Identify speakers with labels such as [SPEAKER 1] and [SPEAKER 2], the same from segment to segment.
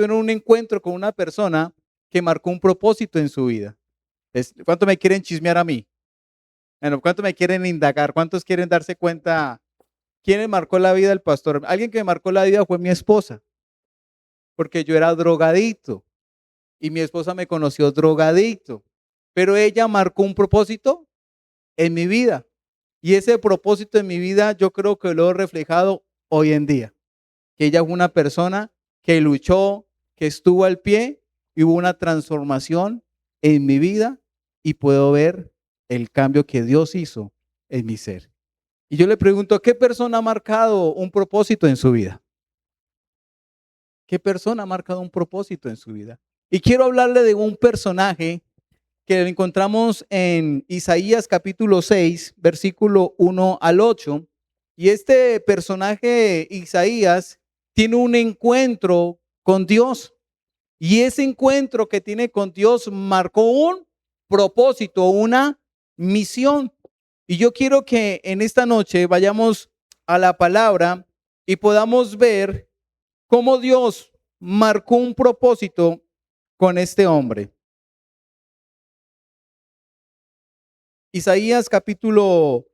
[SPEAKER 1] en un encuentro con una persona que marcó un propósito en su vida. ¿Cuánto me quieren chismear a mí? Bueno, ¿cuánto me quieren indagar? ¿Cuántos quieren darse cuenta quién me marcó la vida del pastor? Alguien que me marcó la vida fue mi esposa, porque yo era drogadicto y mi esposa me conoció drogadicto, pero ella marcó un propósito en mi vida y ese propósito en mi vida yo creo que lo he reflejado hoy en día, que ella fue una persona que luchó, que estuvo al pie y hubo una transformación en mi vida y puedo ver el cambio que Dios hizo en mi ser. Y yo le pregunto, ¿qué persona ha marcado un propósito en su vida? ¿Qué persona ha marcado un propósito en su vida? Y quiero hablarle de un personaje que lo encontramos en Isaías capítulo 6, versículo 1 al 8. Y este personaje, Isaías, tiene un encuentro con Dios. Y ese encuentro que tiene con Dios marcó un propósito, una misión. Y yo quiero que en esta noche vayamos a la palabra y podamos ver cómo Dios marcó un propósito con este hombre. Isaías capítulo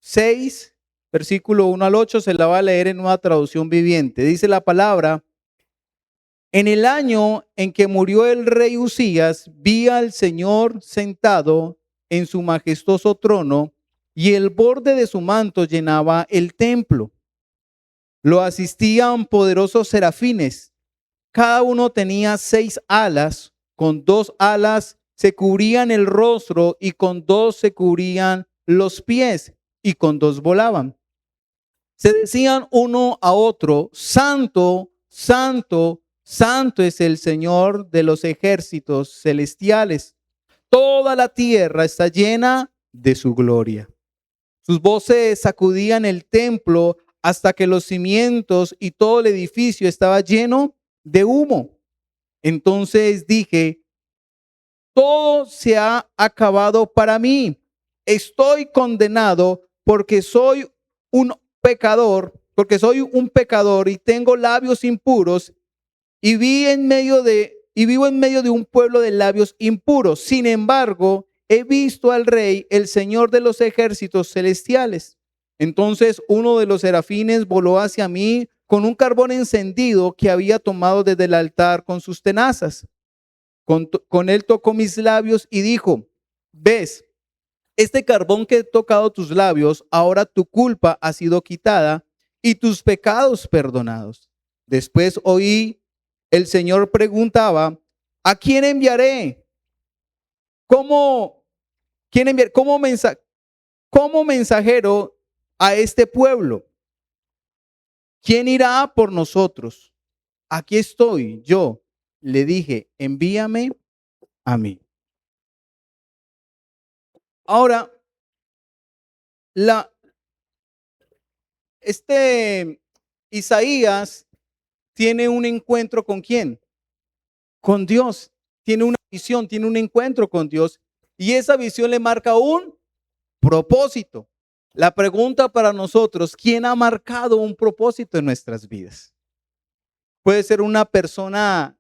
[SPEAKER 1] 6, versículo 1 al 8, se la va a leer en una traducción viviente. Dice la palabra: en el año en que murió el rey Usías, vi al Señor sentado en su majestuoso trono y el borde de su manto llenaba el templo. Lo asistían poderosos serafines. Cada uno tenía 6 alas. Con 2 alas se cubrían el rostro y con 2 se cubrían los pies y con 2 volaban. Se decían uno a otro: Santo, Santo, Santo es el Señor de los ejércitos celestiales. Toda la tierra está llena de su gloria. Sus voces sacudían el templo hasta que los cimientos y todo el edificio estaba lleno de humo. Entonces dije: todo se ha acabado para mí. Estoy condenado porque soy un pecador y tengo labios impuros y vivo en medio de un pueblo de labios impuros. Sin embargo, he visto al Rey, el Señor de los ejércitos celestiales. Entonces uno de los serafines voló hacia mí con un carbón encendido que había tomado desde el altar con sus tenazas. Con él tocó mis labios y dijo: ¿ves? Este carbón que he tocado tus labios, ahora tu culpa ha sido quitada y tus pecados perdonados. Después oí el Señor preguntaba: ¿a quién enviaré? ¿Cómo, quién enviar? ¿Cómo mensajero a este pueblo? ¿Quién irá por nosotros? Aquí estoy yo. Le dije: envíame a mí. Ahora, la, este Isaías tiene un encuentro ¿con quién? Con Dios. Tiene una visión, tiene un encuentro con Dios y esa visión le marca un propósito. La pregunta para nosotros: ¿quién ha marcado un propósito en nuestras vidas? Puede ser una persona,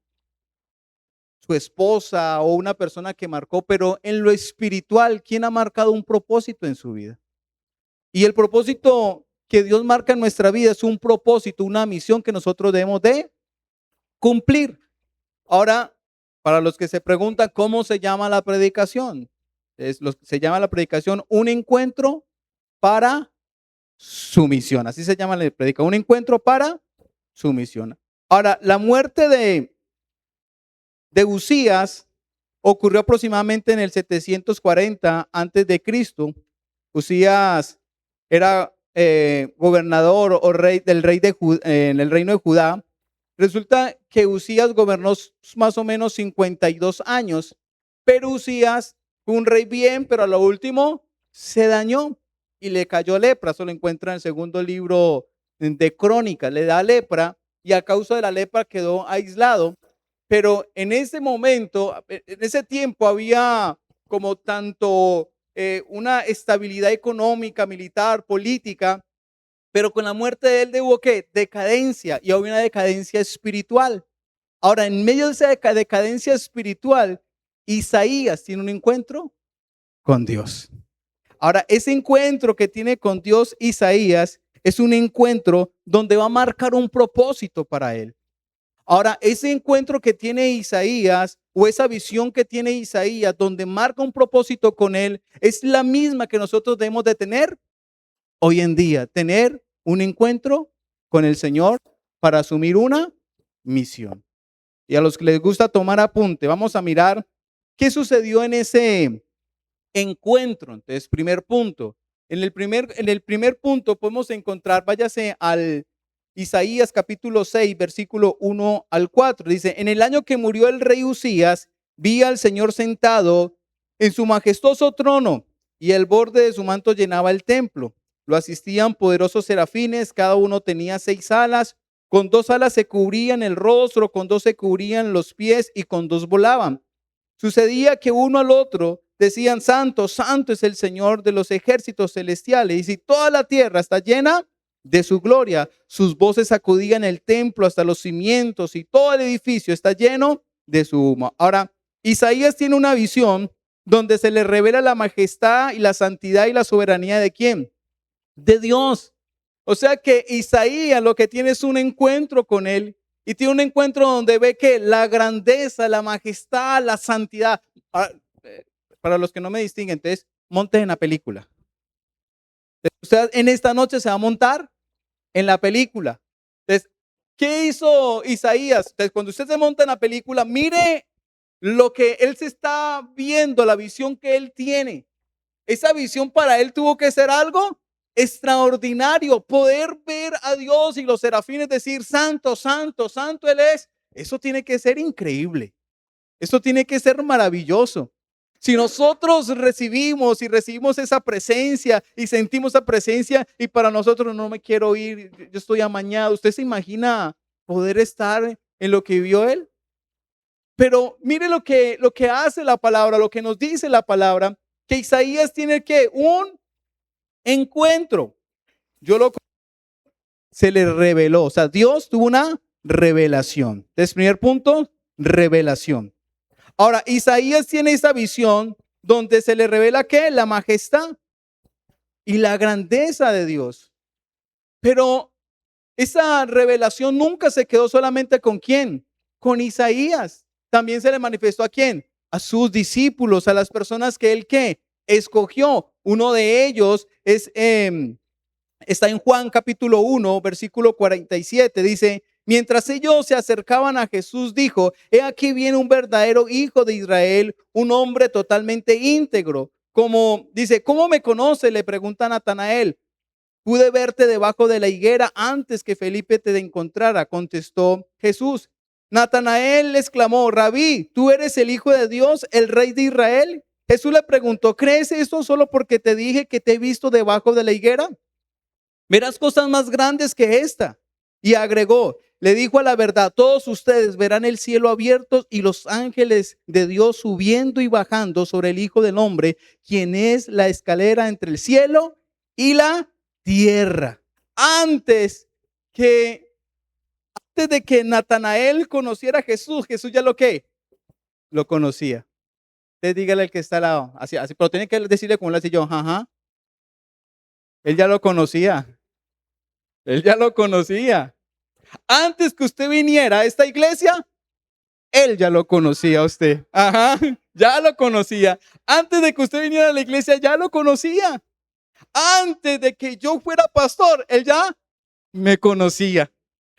[SPEAKER 1] su esposa o una persona que marcó, pero en lo espiritual, ¿quién ha marcado un propósito en su vida? Y el propósito que Dios marca en nuestra vida es un propósito, una misión que nosotros debemos de cumplir. Ahora, para los que se preguntan cómo se llama la predicación, se llama la predicación un encuentro para su misión. Así se llama la predicación, un encuentro para su misión. Ahora, la muerte de Usías ocurrió aproximadamente en el 740 antes de Cristo. Usías era gobernador o rey en el reino de Judá. Resulta que Usías gobernó más o menos 52 años, pero Usías fue un rey bien, pero a lo último se dañó y le cayó lepra. Eso lo encuentra en el segundo libro de Crónicas. Le da lepra y a causa de la lepra quedó aislado. Pero en ese momento, en ese tiempo había como tanto una estabilidad económica, militar, política, pero con la muerte de él hubo ¿qué? Decadencia y había una decadencia espiritual. Ahora, en medio de esa decadencia espiritual, Isaías tiene un encuentro con Dios. Ahora, ese encuentro que tiene con Dios Isaías es un encuentro donde va a marcar un propósito para él. Ahora, ese encuentro que tiene Isaías o esa visión que tiene Isaías donde marca un propósito con él es la misma que nosotros debemos de tener hoy en día. Tener un encuentro con el Señor para asumir una misión. Y a los que les gusta tomar apunte, vamos a mirar qué sucedió en ese encuentro. Entonces, primer punto. En el primer punto podemos encontrar, váyase al Isaías capítulo 6, versículo 1 al 4. Dice, en el año que murió el rey Usías, vi al Señor sentado en su majestuoso trono y el borde de su manto llenaba el templo. Lo asistían poderosos serafines, cada uno tenía 6 alas. Con 2 alas se cubrían el rostro, con 2 se cubrían los pies y con 2 volaban. Sucedía que uno al otro decían, Santo, Santo es el Señor de los ejércitos celestiales. Y si toda la tierra está llena de su gloria, sus voces sacudían el templo hasta los cimientos y todo el edificio está lleno de su humo. Ahora, Isaías tiene una visión donde se le revela la majestad y la santidad y la soberanía de ¿quién? De Dios. O sea que Isaías lo que tiene es un encuentro con él y tiene un encuentro donde ve que la grandeza, la majestad, la santidad. Para los que no me distinguen, entonces monte en la película. Usted en esta noche se va a montar en la película. Entonces, ¿qué hizo Isaías? Entonces, cuando usted se monta en la película, mire lo que él se está viendo, la visión que él tiene. Esa visión para él tuvo que ser algo extraordinario, poder ver a Dios y los serafines decir, Santo, Santo, Santo Él es. Eso tiene que ser increíble. Eso tiene que ser maravilloso. Si nosotros recibimos esa presencia y sentimos esa presencia y para nosotros no me quiero ir, yo estoy amañado. ¿Usted se imagina poder estar en lo que vio él? Pero mire lo que hace la palabra, lo que nos dice la palabra, que Isaías tiene que un encuentro. Se le reveló, o sea, Dios tuvo una revelación. Entonces, primer punto, revelación. Ahora, Isaías tiene esa visión donde se le revela ¿qué? La majestad y la grandeza de Dios. Pero esa revelación nunca se quedó solamente con ¿quién? Con Isaías. También se le manifestó ¿a quién? A sus discípulos, a las personas que él ¿qué? Escogió. Uno de ellos está en Juan capítulo 1, versículo 47. Dice, mientras ellos se acercaban a Jesús, dijo, he aquí viene un verdadero hijo de Israel, un hombre totalmente íntegro. Como dice, ¿cómo me conoce? Le pregunta a Natanael. Pude verte debajo de la higuera antes que Felipe te encontrara, contestó Jesús. Natanael le exclamó, Rabí, ¿tú eres el Hijo de Dios, el Rey de Israel? Jesús le preguntó, ¿crees esto solo porque te dije que te he visto debajo de la higuera? Verás cosas más grandes que esta. Y agregó, le dijo a la verdad, todos ustedes verán el cielo abierto y los ángeles de Dios subiendo y bajando sobre el Hijo del Hombre, quien es la escalera entre el cielo y la tierra. Antes de que Natanael conociera a Jesús, Jesús ya lo conocía. Usted dígale al que está al lado, así, pero tiene que decirle como le hace yo, ajá. Él ya lo conocía. Él ya lo conocía. Antes que usted viniera a esta iglesia, él ya lo conocía a usted. Ajá, ya lo conocía. Antes de que usted viniera a la iglesia, ya lo conocía. Antes de que yo fuera pastor, él ya me conocía.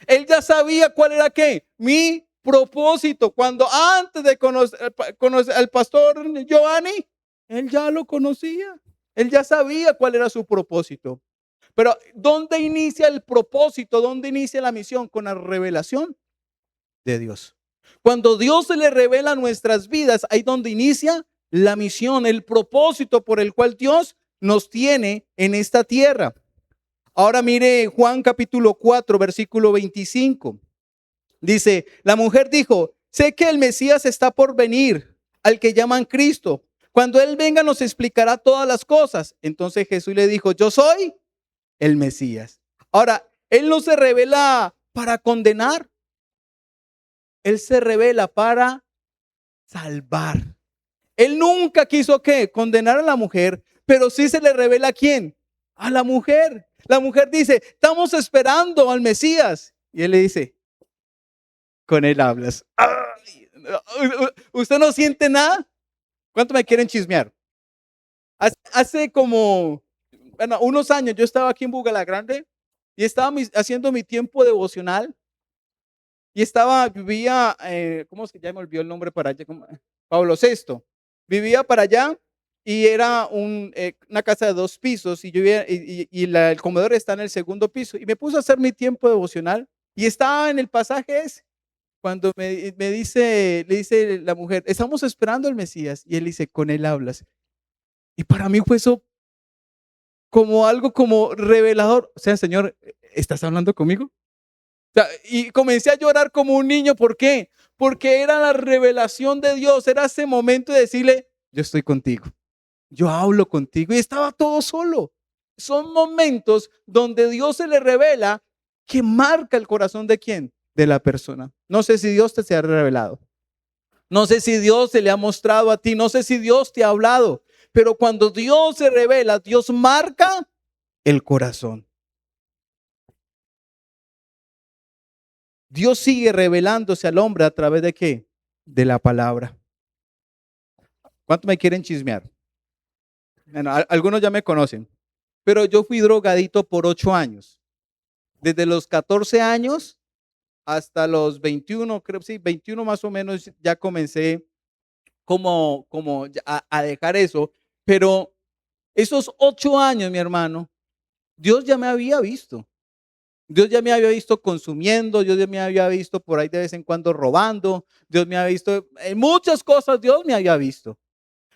[SPEAKER 1] Él ya sabía cuál era qué, mi propósito. Cuando antes de conocer al pastor Giovanni, él ya lo conocía. Él ya sabía cuál era su propósito. Pero ¿dónde inicia el propósito? ¿Dónde inicia la misión? Con la revelación de Dios. Cuando Dios se le revela a nuestras vidas, ahí donde inicia la misión, el propósito por el cual Dios nos tiene en esta tierra. Ahora mire Juan capítulo 4, versículo 25. Dice, la mujer dijo, sé que el Mesías está por venir, al que llaman Cristo. Cuando Él venga nos explicará todas las cosas. Entonces Jesús le dijo, yo soy el Mesías. Ahora, Él no se revela para condenar. Él se revela para salvar. Él nunca quiso ¿qué? Condenar a la mujer, pero sí se le revela a quién, a la mujer. La mujer dice, estamos esperando al Mesías. Y él le dice, con él hablas. Ay, ¿usted no siente nada? ¿Cuánto me quieren chismear? Hace como, bueno, unos años yo estaba aquí en Grande y estaba haciendo mi tiempo devocional y vivía, ¿cómo es que ya me olvidó el nombre para allá? Pablo VI. Vivía para allá y era una casa de 2 pisos y yo vivía, el comedor está en el segundo piso y me puse a hacer mi tiempo devocional y estaba en el pasaje ese. Cuando me dice, le dice la mujer, estamos esperando al Mesías y él dice, con él hablas. Y para mí fue eso como algo como revelador. O sea, Señor, ¿estás hablando conmigo? O sea, y comencé a llorar como un niño. ¿Por qué? Porque era la revelación de Dios. Era ese momento de decirle, yo estoy contigo. Yo hablo contigo. Y estaba todo solo. Son momentos donde Dios se le revela que marca el corazón de quién? De la persona. No sé si Dios te se ha revelado. No sé si Dios se le ha mostrado a ti. No sé si Dios te ha hablado. Pero cuando Dios se revela, Dios marca el corazón. Dios sigue revelándose al hombre a través de qué? De la palabra. ¿Cuánto me quieren chismear? Bueno, algunos ya me conocen, pero yo fui drogadito por 8 años. Desde los 14 años hasta los 21, creo, sí, 21 más o menos, ya comencé como a dejar eso. Pero esos 8 años, mi hermano, Dios ya me había visto. Dios ya me había visto consumiendo, Dios ya me había visto por ahí de vez en cuando robando, Dios me había visto en muchas cosas, Dios me había visto.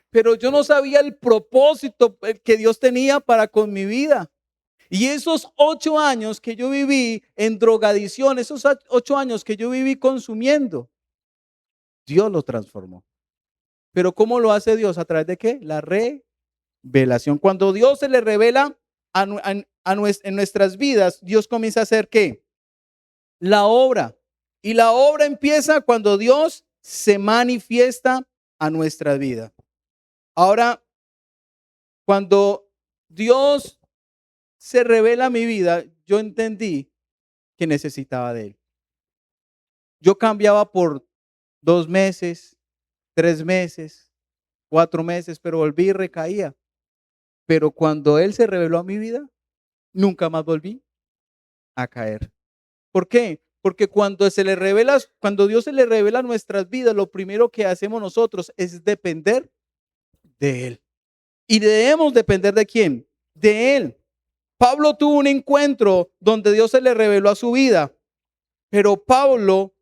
[SPEAKER 1] Pero yo no sabía el propósito que Dios tenía para con mi vida. Y esos 8 años que yo viví en drogadicción, esos 8 años que yo viví consumiendo, Dios lo transformó. Pero ¿cómo lo hace Dios? ¿A través de qué? La revelación. Cuando Dios se le revela en nuestras vidas, Dios comienza a hacer ¿qué? La obra. Y la obra empieza cuando Dios se manifiesta a nuestra vida. Ahora, cuando Dios se revela a mi vida, yo entendí que necesitaba de Él. Yo cambiaba por 2 meses, 3 meses, 4 meses, pero volví y recaía. Pero cuando Él se reveló a mi vida, nunca más volví a caer. ¿Por qué? Porque cuando Dios se le revela a nuestras vidas, lo primero que hacemos nosotros es depender de Él. Y debemos depender de quién? De Él. Pablo tuvo un encuentro donde Dios se le reveló a su vida, pero Pablo,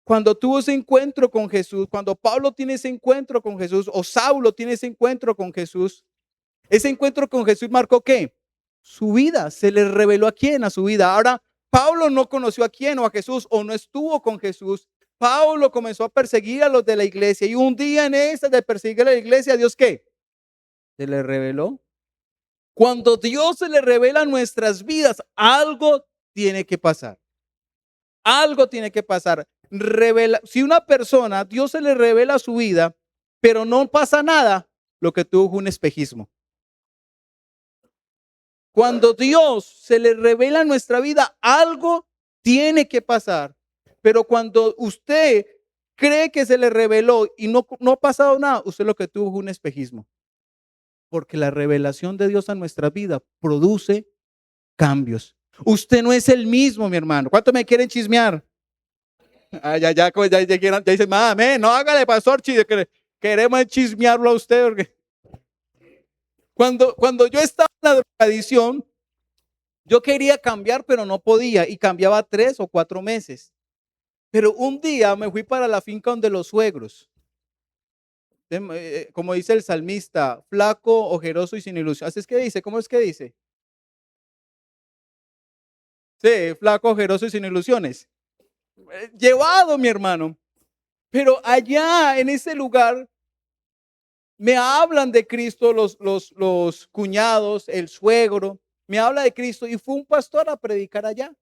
[SPEAKER 1] cuando tuvo ese encuentro con Jesús, cuando Pablo tiene ese encuentro con Jesús, o Saulo tiene ese encuentro con Jesús, ese encuentro con Jesús marcó ¿qué? Su vida. Se le reveló a quién, a su vida. Ahora, Pablo no conoció a quién o a Jesús o no estuvo con Jesús. Pablo comenzó a perseguir a los de la iglesia y un día en ese de perseguir a la iglesia, ¿Dios qué? Se le reveló. Cuando Dios se le revela a nuestras vidas, algo tiene que pasar. Algo tiene que pasar. Si una persona, Dios se le revela su vida, pero no pasa nada, lo que tuvo fue un espejismo. Cuando Dios se le revela en nuestra vida, algo tiene que pasar. Pero cuando usted cree que se le reveló y no ha pasado nada, usted lo que tuvo fue un espejismo. Porque la revelación de Dios a nuestra vida produce cambios. Usted no es el mismo, mi hermano. ¿Cuánto me quieren chismear? Ya dicen, amén, no hágale, pastor, queremos chismearlo a usted. Porque cuando yo estaba en la drogadicción, yo quería cambiar, pero no podía y cambiaba 3 o 4 meses. Pero un día me fui para la finca donde los suegros, como dice el salmista, flaco, ojeroso y sin ilusión. Así es que dice, ¿cómo es que dice? Sí, flaco, ojeroso y sin ilusiones. Llevado, mi hermano. Pero allá en ese lugar me hablan de Cristo los cuñados, el suegro, me habla de Cristo y fue un pastor a predicar allá.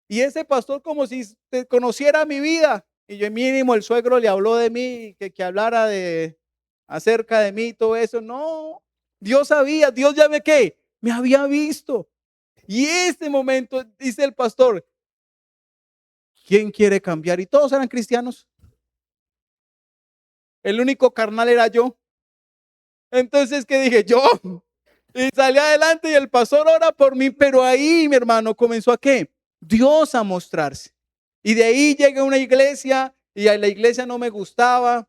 [SPEAKER 1] Y ese pastor como si conociera mi vida. Y yo mínimo el suegro le habló de mí, que hablara acerca de mí y todo eso. No, Dios sabía, Dios ya me había visto. Y este momento dice el pastor, ¿quién quiere cambiar? Y todos eran cristianos. El único carnal era yo. Entonces, ¿qué dije? Yo. Y salí adelante y el pastor ora por mí, pero ahí, mi hermano, comenzó a ¿qué? Dios a mostrarse. Y de ahí llegué a una iglesia y a la iglesia no me gustaba.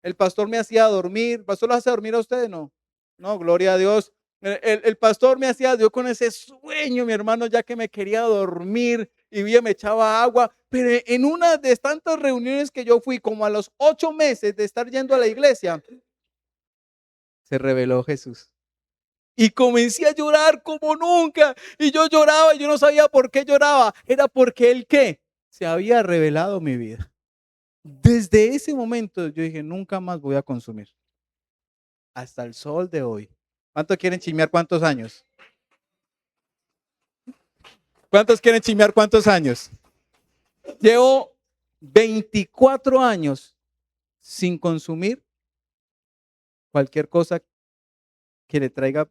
[SPEAKER 1] El pastor me hacía dormir. ¿El pastor lo hace dormir a ustedes? No. No, gloria a Dios. El pastor me hacía, Dios con ese sueño, mi hermano, ya que me quería dormir y bien me echaba agua. Pero en una de tantas reuniones que yo fui, como a los 8 meses de estar yendo a la iglesia, se reveló Jesús. Y comencé a llorar como nunca. Y yo lloraba y yo no sabía por qué lloraba. Era porque Él ¿qué? Se había revelado mi vida. Desde ese momento yo dije, nunca más voy a consumir. Hasta el sol de hoy. ¿Cuántos quieren chismear cuántos años? ¿Cuántos quieren chismear cuántos años? Llevo 24 años sin consumir cualquier cosa que le traiga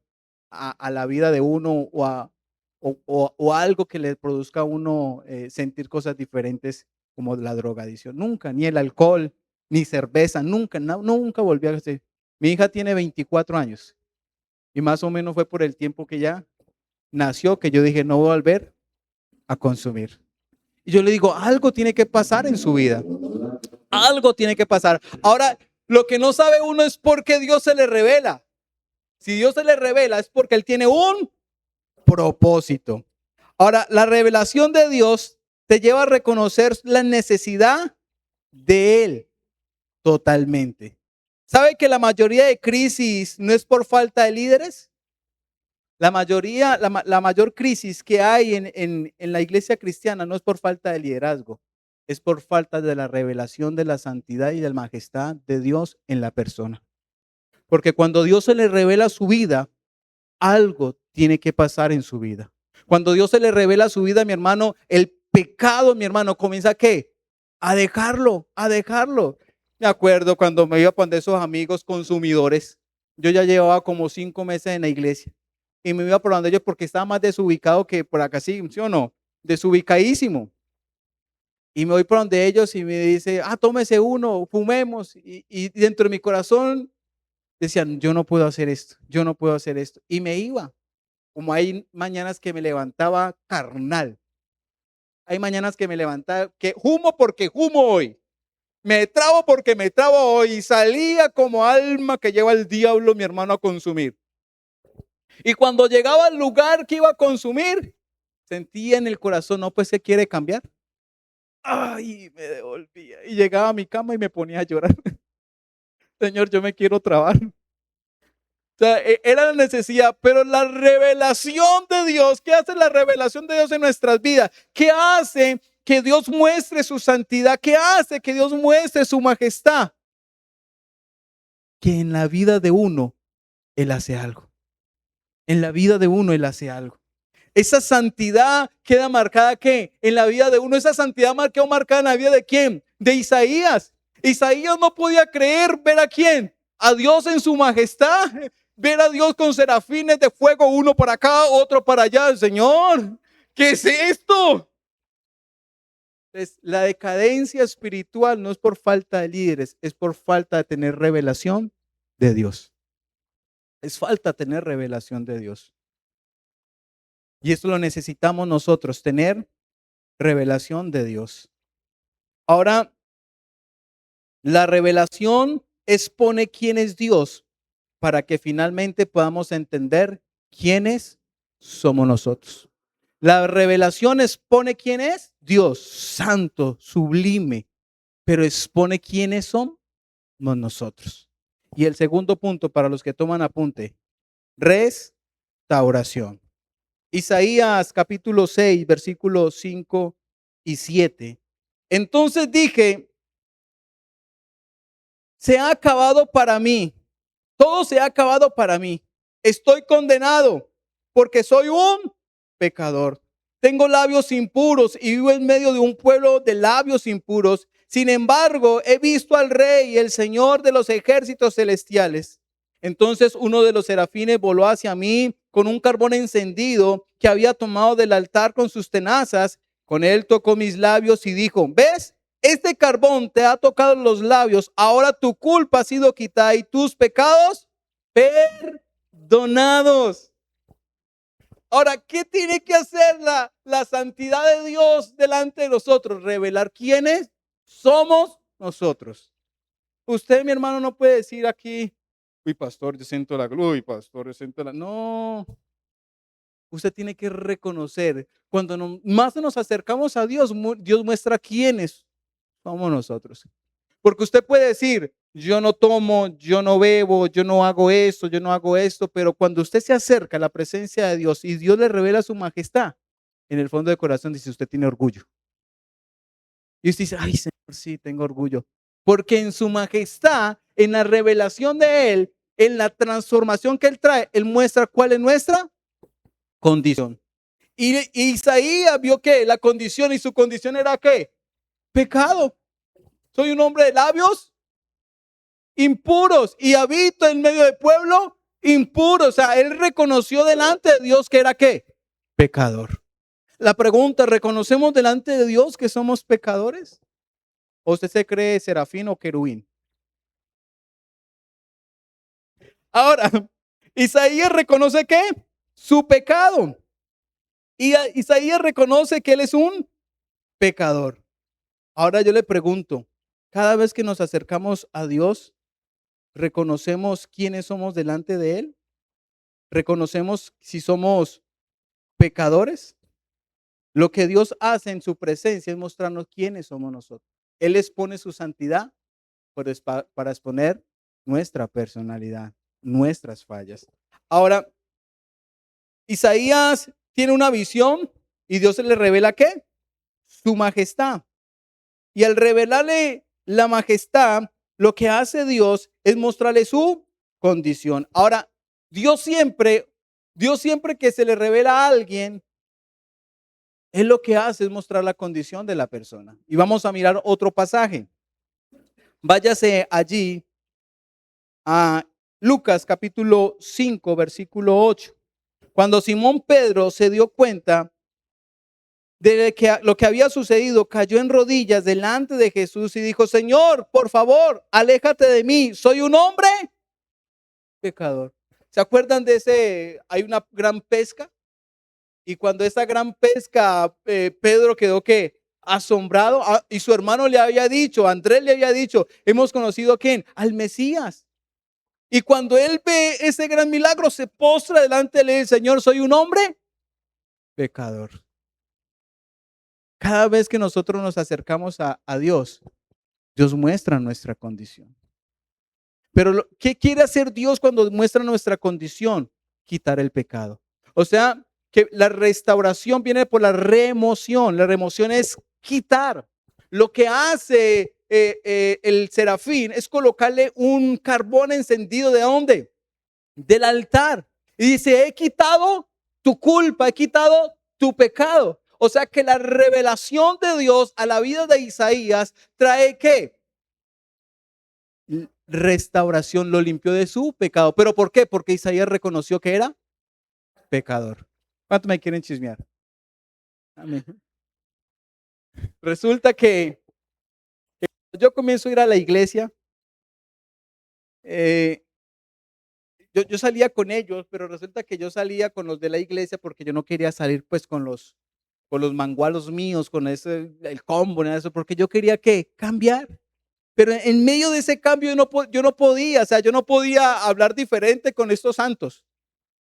[SPEAKER 1] a la vida de uno o algo que le produzca a uno sentir cosas diferentes como la drogadicción. Nunca, ni el alcohol, ni cerveza, nunca, nunca volví a hacer. Mi hija tiene 24 años y más o menos fue por el tiempo que ya nació que yo dije no voy a volver a consumir. Y yo le digo, algo tiene que pasar en su vida. Algo tiene que pasar. Ahora, lo que no sabe uno es por qué Dios se le revela. Si Dios se le revela es porque Él tiene un propósito. Ahora, la revelación de Dios te lleva a reconocer la necesidad de Él totalmente. ¿Sabe que la mayoría de crisis no es por falta de líderes? La mayor crisis que hay en la iglesia cristiana no es por falta de liderazgo, es por falta de la revelación de la santidad y de la majestad de Dios en la persona. Porque cuando Dios se le revela su vida, algo tiene que pasar en su vida. Cuando Dios se le revela su vida, mi hermano, el pecado, mi hermano, comienza ¿a qué? A dejarlo, a dejarlo. Me acuerdo cuando me iba con esos amigos consumidores, yo ya llevaba como 5 meses en la iglesia y me iba por donde ellos porque estaba más desubicado que por acá, ¿sí o no? Desubicadísimo. Y me voy por donde ellos y me dice, tómese uno, fumemos. Y dentro de mi corazón decían, yo no puedo hacer esto, yo no puedo hacer esto. Y me iba. Como hay mañanas que me levantaba carnal. Hay mañanas que me levantaba, que humo porque humo hoy. Me trabo porque me trabo hoy. Y salía como alma que lleva el diablo, mi hermano, a consumir. Y cuando llegaba al lugar que iba a consumir, sentía en el corazón, no, pues se quiere cambiar. Ay, me devolvía. Y llegaba a mi cama y me ponía a llorar. Señor, yo me quiero trabar. O sea, era la necesidad, pero la revelación de Dios, ¿qué hace la revelación de Dios en nuestras vidas? ¿Qué hace que Dios muestre su santidad? ¿Qué hace que Dios muestre su majestad? Que en la vida de uno, Él hace algo. En la vida de uno, Él hace algo. Esa santidad queda marcada ¿qué? En la vida de uno. Esa santidad quedó marcada en la vida de ¿quién? De Isaías. Isaías no podía creer ver a quién, a Dios en su majestad, ver a Dios con serafines de fuego, uno para acá, otro para allá. Señor, ¿qué es esto? Entonces, la decadencia espiritual no es por falta de líderes, es por falta de tener revelación de Dios. Es falta de tener revelación de Dios. Y esto lo necesitamos nosotros, tener revelación de Dios. Ahora, la revelación expone quién es Dios para que finalmente podamos entender quiénes somos nosotros. La revelación expone quién es Dios, santo, sublime, pero expone quiénes somos nosotros. Y el segundo punto para los que toman apunte, restauración. Isaías capítulo 6, versículos 5 y 7. Entonces dije, se ha acabado para mí. Todo se ha acabado para mí. Estoy condenado porque soy un pecador. tengo labios impuros y vivo en medio de un pueblo de labios impuros. Sin embargo, he visto al Rey, el Señor de los ejércitos celestiales. Entonces uno de los serafines voló hacia mí con un carbón encendido que había tomado del altar con sus tenazas. Con él tocó mis labios y dijo, ¿ves? Este carbón te ha tocado los labios. Ahora tu culpa ha sido quitada y tus pecados perdonados. Ahora, ¿qué tiene que hacer la santidad de Dios delante de nosotros? Revelar quiénes somos nosotros. Usted, mi hermano, no puede decir aquí, uy, pastor, yo siento la gloria, uy, pastor, yo siento la... No, usted tiene que reconocer, cuando más nos acercamos a Dios, Dios muestra quiénes somos nosotros. Porque usted puede decir, yo no tomo, yo no bebo, yo no hago esto, yo no hago esto, pero cuando usted se acerca a la presencia de Dios y Dios le revela su majestad, en el fondo del corazón dice, usted tiene orgullo. Y usted dice, ay, Señor, sí, tengo orgullo. Porque en su majestad, en la revelación de Él, en la transformación que Él trae, Él muestra cuál es nuestra condición. Y Isaías vio que la condición y su condición era ¿qué? Pecado. Soy un hombre de labios impuros y habito en medio del pueblo impuro. O sea, él reconoció delante de Dios que era ¿qué? Pecador. La pregunta, ¿reconocemos delante de Dios que somos pecadores? ¿O usted se cree serafín o querubín? Ahora, Isaías reconoce ¿qué? Su pecado. Y Isaías reconoce que él es un pecador. Ahora yo le pregunto, cada vez que nos acercamos a Dios, ¿reconocemos quiénes somos delante de Él? ¿Reconocemos si somos pecadores? Lo que Dios hace en su presencia es mostrarnos quiénes somos nosotros. Él expone su santidad para exponer nuestra personalidad, nuestras fallas. Ahora, Isaías tiene una visión y Dios se le revela ¿qué? Su majestad. Y al revelarle la majestad, lo que hace Dios es mostrarle su condición. Ahora, Dios siempre que se le revela a alguien, Él lo que hace es mostrar la condición de la persona. Y vamos a mirar otro pasaje. Váyase allí a Lucas capítulo 5, versículo 8. Cuando Simón Pedro se dio cuenta de que lo que había sucedido, cayó en rodillas delante de Jesús y dijo, Señor, por favor, aléjate de mí, soy un hombre pecador. ¿Se acuerdan de ese? Hay una gran pesca y cuando esa gran pesca, Pedro quedó que asombrado y su hermano le había dicho, Andrés le había dicho, hemos conocido a quién, al Mesías. Y cuando él ve ese gran milagro, se postra delante de él, Señor, soy un hombre pecador. Cada vez que nosotros nos acercamos a Dios, Dios muestra nuestra condición. Pero ¿qué quiere hacer Dios cuando muestra nuestra condición? Quitar el pecado. O sea, que la restauración viene por la remoción. La remoción es quitar. Lo que hace el serafín es colocarle un carbón encendido. ¿De dónde? Del altar. Y dice, he quitado tu culpa, he quitado tu pecado. O sea que la revelación de Dios a la vida de Isaías trae ¿qué? Restauración, lo limpió de su pecado. ¿Pero por qué? Porque Isaías reconoció que era pecador. ¿Cuánto me quieren chismear? Amén. Resulta que yo comienzo a ir a la iglesia. Yo salía con ellos, pero resulta que yo salía con los de la iglesia porque yo no quería salir pues con los mangualos míos, con ese, el combo, nada de eso, porque yo quería que cambiar. Pero en medio de ese cambio yo no podía, o sea, yo no podía hablar diferente con estos santos.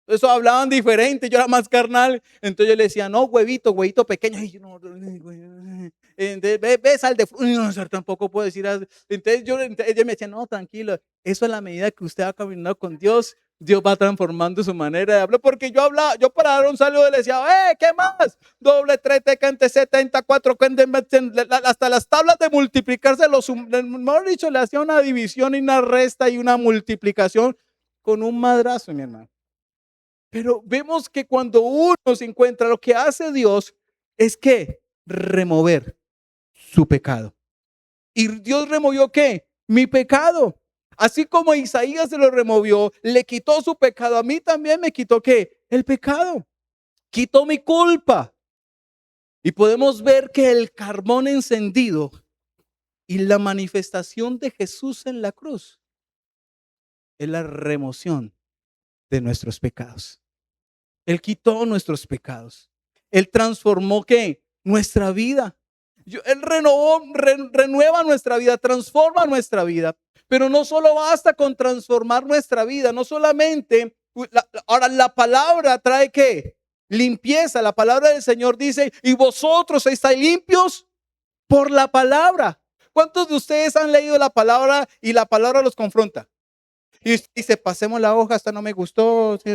[SPEAKER 1] Eso hablaban diferente, yo era más carnal. Entonces yo le decía, no, huevito, huevito pequeño. Y yo, no, entonces, ve, sal de no, tampoco puedo decir. Entonces ella me decía, no, tranquilo. Eso a la medida que usted va caminando con Dios, Dios va transformando su manera de hablar. Porque yo hablaba, yo para dar un saludo le decía, ¿qué más? Doble, tres, cante, 74, hasta las tablas de multiplicarse, mejor dicho, le hacía una división y una resta y una multiplicación con un madrazo, mi hermano. Pero vemos que cuando uno se encuentra, lo que hace Dios es que remover su pecado. ¿Y Dios removió qué? Mi pecado. Así como Isaías se lo removió, le quitó su pecado. A mí también me quitó ¿qué? El pecado. Quitó mi culpa. Y podemos ver que el carbón encendido y la manifestación de Jesús en la cruz es la remoción de nuestros pecados. Él quitó nuestros pecados. Él transformó ¿qué? Nuestra vida. Él renueva nuestra vida, transforma nuestra vida. Pero no solo basta con transformar nuestra vida, no solamente, ahora la palabra trae ¿qué? Limpieza. La palabra del Señor dice, y vosotros estáis limpios por la palabra. ¿Cuántos de ustedes han leído la palabra y la palabra los confronta? Y usted dice, pasemos la hoja, esta no me gustó. ¿Sí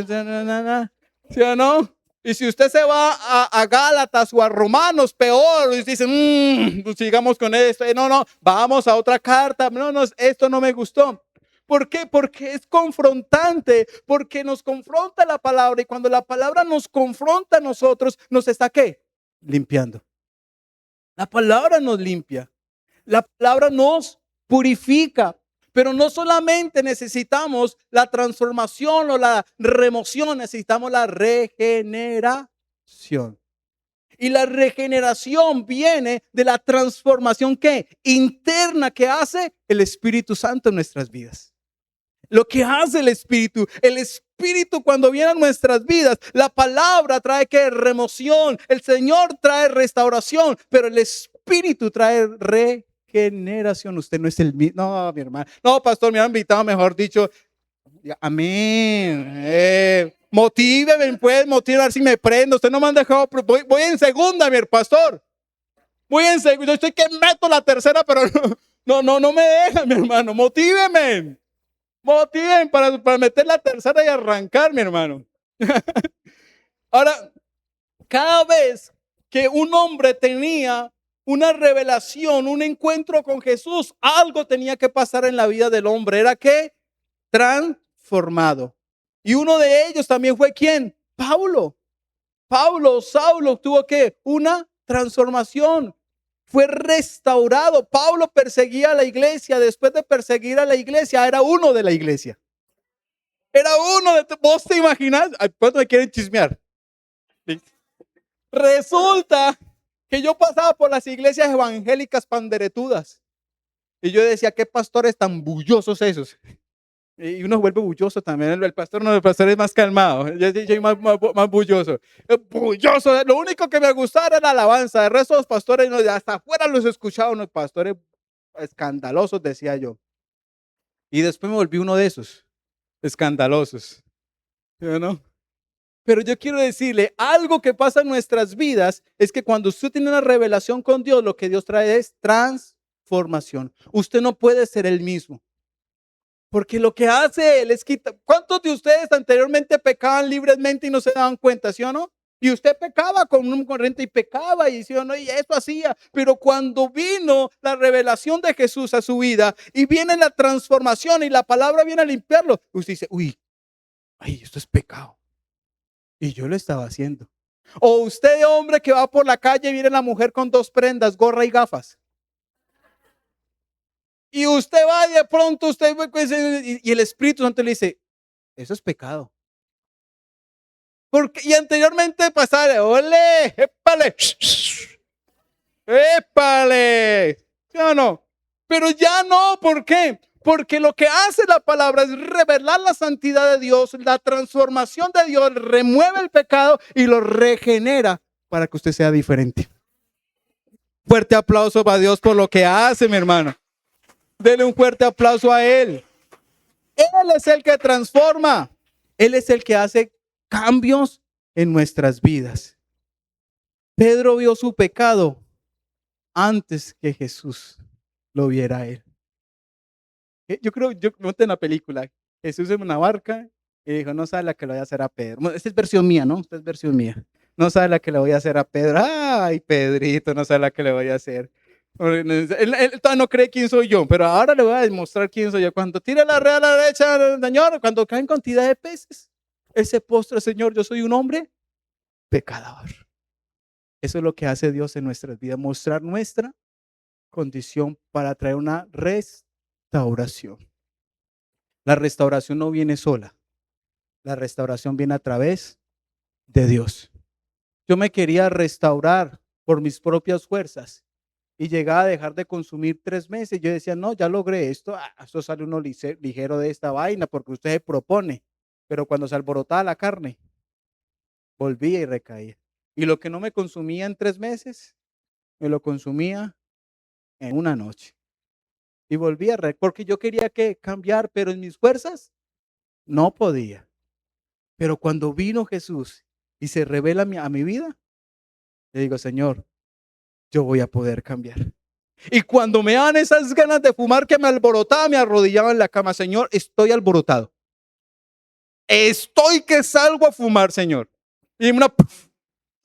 [SPEAKER 1] o no? Y si usted se va a Gálatas o a Romanos, peor, y dice, pues sigamos con esto. No, vamos a otra carta. No, esto no me gustó. ¿Por qué? Porque es confrontante, porque nos confronta la palabra. Y cuando la palabra nos confronta a nosotros, ¿nos está qué? Limpiando. La palabra nos limpia. La palabra nos purifica. Pero no solamente necesitamos la transformación o la remoción, necesitamos la regeneración. Y la regeneración viene de la transformación ¿qué? Interna que hace el Espíritu Santo en nuestras vidas. Lo que hace el Espíritu cuando viene a nuestras vidas, la palabra trae que remoción, el Señor trae restauración, pero el Espíritu trae regeneración. Usted no es el mismo. No, mi hermano. No, pastor, me han invitado, mejor dicho. Amén. Motíveme, puede motivar si me prendo. Usted no me han dejado. Voy en segunda, mi pastor. Voy en segunda. Yo estoy que meto la tercera, pero no me deja, mi hermano. Motíveme. Motiven para meter la tercera y arrancar, mi hermano. Ahora, cada vez que un hombre tenía una revelación, un encuentro con Jesús, algo tenía que pasar en la vida del hombre. Era que transformado. Y uno de ellos también fue ¿quién? Saulo tuvo que una transformación. Fue restaurado. Pablo perseguía a la iglesia. Después de perseguir a la iglesia, era uno de la iglesia. Era uno de... ¿Vos te imaginas? ¿Cuánto me quieren chismear? Resulta que yo pasaba por las iglesias evangélicas panderetudas. Y yo decía, ¿qué pastores tan bullosos esos? Y uno vuelve bulloso también. El pastor no, el pastor es más calmado. Yo soy más bulloso. Bulloso. Lo único que me gustaba era la alabanza. El resto de los pastores, no, hasta afuera los escuchaba unos pastores escandalosos, decía yo. Y después me volví uno de esos escandalosos. ¿Sí o no? Pero yo quiero decirle, algo que pasa en nuestras vidas es que cuando usted tiene una revelación con Dios, lo que Dios trae es transformación. Usted no puede ser el mismo. Porque lo que hace Él es quitar. ¿Cuántos de ustedes anteriormente pecaban libremente y no se daban cuenta, sí o no? Y usted pecaba con un corriente y pecaba y sí o no, y eso hacía. Pero cuando vino la revelación de Jesús a su vida y viene la transformación y la palabra viene a limpiarlo, usted dice, uy, ay, esto es pecado. Y yo lo estaba haciendo. O usted, hombre, que va por la calle y viene la mujer con dos prendas, gorra y gafas. Y usted va y de pronto usted y el Espíritu Santo le dice, eso es pecado. Porque, y anteriormente pasaba, ole, épale, épale, ¿sí o no? Pero ya no, ¿por qué? Porque lo que hace la palabra es revelar la santidad de Dios, la transformación de Dios, remueve el pecado y lo regenera para que usted sea diferente. Fuerte aplauso para Dios por lo que hace, mi hermano. Dele un fuerte aplauso a Él. Él es el que transforma. Él es el que hace cambios en nuestras vidas. Pedro vio su pecado antes que Jesús lo viera a él. Yo creo, yo noté en la película, Jesús en una barca y dijo, no sabe la que le voy a hacer a Pedro. Esta es versión mía, ¿no? Esta es versión mía. No sabe la que le voy a hacer a Pedro. Ay, Pedrito, no sabe la que le voy a hacer. Él todavía no cree quién soy yo, pero ahora le voy a demostrar quién soy yo. Cuando tire la red a la derecha, Señor, cuando caen cantidad de peces, ese postre, Señor, yo soy un hombre pecador. Eso es lo que hace Dios en nuestras vidas, mostrar nuestra condición para traer una restauración. La restauración no viene sola. La restauración viene a través de Dios. Yo me quería restaurar por mis propias fuerzas y llegaba a dejar de consumir 3 meses. Yo decía, no, ya logré esto. Esto sale uno ligero de esta vaina porque usted se propone. Pero cuando se alborotaba la carne, volvía y recaía. Y lo que no me consumía en 3 meses, me lo consumía en una noche. Y volvía porque yo quería que cambiar, pero en mis fuerzas no podía. Pero cuando vino Jesús y se revela a mi vida, le digo, Señor, yo voy a poder cambiar. Y cuando me dan esas ganas de fumar que me alborotaba, me arrodillaba en la cama, Señor, estoy alborotado. Estoy que salgo a fumar, Señor. Y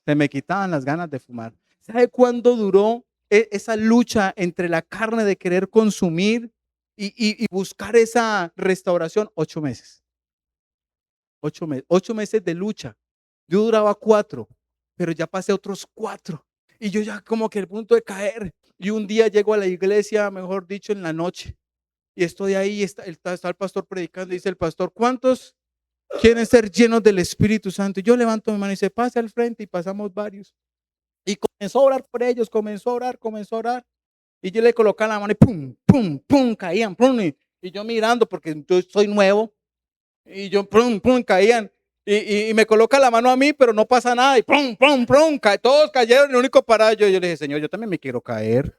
[SPEAKER 1] se me quitaban las ganas de fumar. ¿Sabe cuándo duró esa lucha entre la carne de querer consumir y buscar esa restauración? 8 meses. 8 meses de lucha. Yo duraba 4, pero ya pasé otros 4. Y yo ya como que al punto de caer. Y un día llego a la iglesia, mejor dicho, en la noche. Y estoy ahí, está el pastor predicando. Y dice el pastor, ¿cuántos quieren ser llenos del Espíritu Santo? Y yo levanto mi mano y dice, pase al frente. Y pasamos varios. Y comenzó a orar por ellos, comenzó a orar. Y yo le colocaba la mano y pum, pum, pum, caían. Pum, y yo mirando porque yo soy nuevo. Y yo, pum, pum, caían. Y me coloca la mano a mí, pero no pasa nada. Y pum, pum, pum, todos cayeron. El único parado yo le dije, Señor, yo también me quiero caer.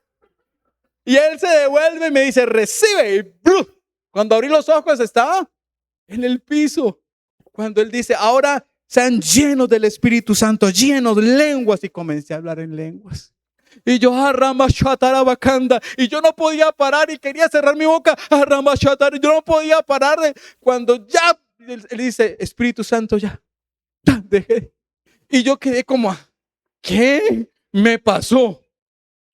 [SPEAKER 1] Y él se devuelve y me dice, recibe. Y cuando abrí los ojos estaba en el piso. Cuando él dice, ahora sean llenos del Espíritu Santo, llenos de lenguas. Y comencé a hablar en lenguas. Y yo, y yo no podía parar y quería cerrar mi boca. Y yo no podía parar. Cuando ya él dice, Espíritu Santo, ya dejé. Y yo quedé como, ¿qué me pasó?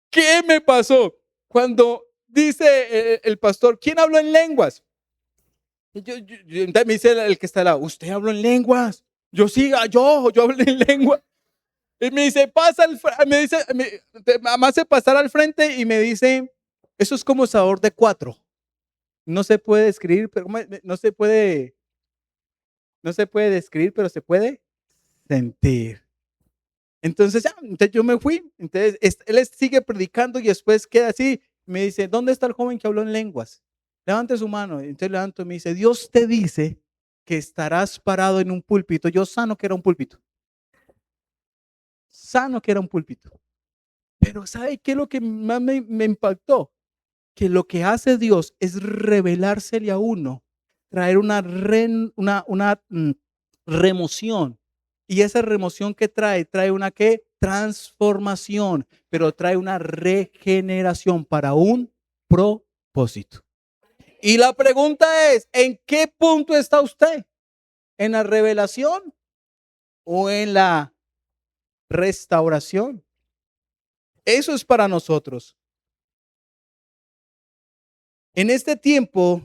[SPEAKER 1] ¿Qué me pasó? Cuando dice el pastor, ¿quién habló en lenguas? Y entonces me dice el que está al lado, ¿usted habló en lenguas? Yo sí, yo hablé en lenguas. Y me dice, me hace pasar al frente y me dice, eso es como sabor de 4. No se puede describir, pero no se puede describir, pero se puede sentir. Entonces, entonces yo me fui. Entonces, él sigue predicando y después queda así. Me dice, ¿dónde está el joven que habló en lenguas? Levante su mano. Entonces levanto y me dice, Dios te dice que estarás parado en un púlpito. Yo sano que era un púlpito. Sano que era un púlpito. Pero ¿sabe qué es lo que más me impactó? Que lo que hace Dios es revelársele a uno, traer una remoción. Y esa remoción que trae una ¿qué? Transformación, pero trae una regeneración para un propósito. Y la pregunta es, ¿en qué punto está usted? ¿En la revelación o en la restauración? Eso es para nosotros. En este tiempo,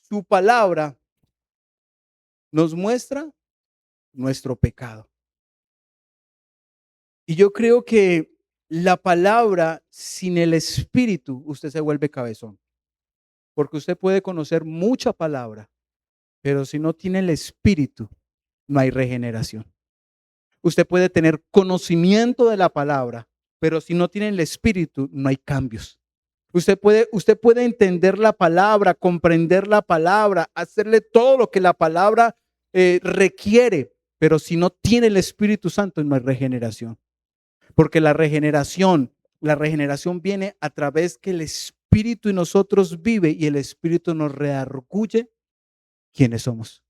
[SPEAKER 1] su palabra nos muestra nuestro pecado. Y yo creo que la palabra sin el espíritu, usted se vuelve cabezón. Porque usted puede conocer mucha palabra, pero si no tiene el espíritu, no hay regeneración. Usted puede tener conocimiento de la palabra, pero si no tiene el espíritu, no hay cambios. Usted puede entender la palabra, comprender la palabra, hacerle todo lo que la palabra requiere, pero si no tiene el Espíritu Santo, no hay regeneración. Porque la regeneración viene a través que el Espíritu en nosotros vive y el Espíritu nos redarguye quiénes somos.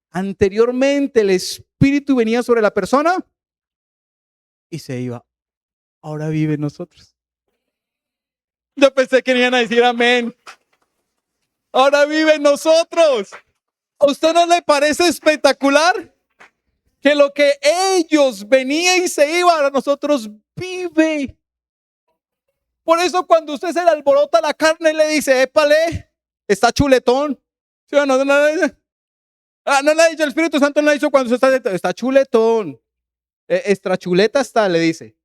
[SPEAKER 1] Anteriormente el Espíritu venía sobre la persona y se iba. Ahora vive en nosotros. Yo pensé que iban a decir amén. Ahora vive en nosotros. ¿A usted no le parece espectacular? Que lo que ellos venían y se iban, a nosotros vive. Por eso cuando usted se le alborota la carne, le dice, épale, está chuletón. ¿Sí o no? No le ha dicho el Espíritu Santo, no le ha dicho cuando usted está chuletón. extra chuleta está, le dice.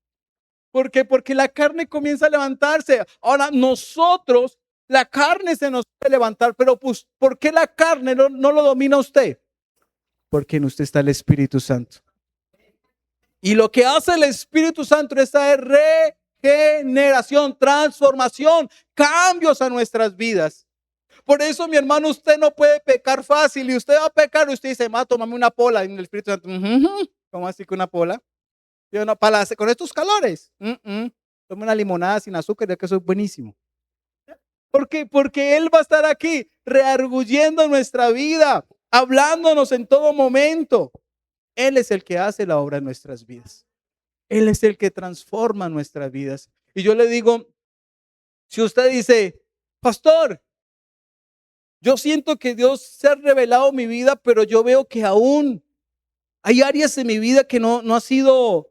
[SPEAKER 1] ¿Por qué? Porque la carne comienza a levantarse. Ahora nosotros, la carne se nos puede levantar, pero pues, ¿por qué la carne no lo domina usted? Porque en usted está el Espíritu Santo. Y lo que hace el Espíritu Santo es traer regeneración, transformación, cambios a nuestras vidas. Por eso, mi hermano, usted no puede pecar fácil. Y usted va a pecar, y usted dice, tómame una pola. Y el Espíritu Santo, ¿cómo así que una pola? Yo no, con estos calores. Tome una limonada sin azúcar, ya que eso es buenísimo. ¿Por qué? Porque Él va a estar aquí, rearguyendo nuestra vida, hablándonos en todo momento. Él es el que hace la obra en nuestras vidas. Él es el que transforma nuestras vidas. Y yo le digo, si usted dice, pastor, yo siento que Dios se ha revelado en mi vida, pero yo veo que aún hay áreas en mi vida que no ha sido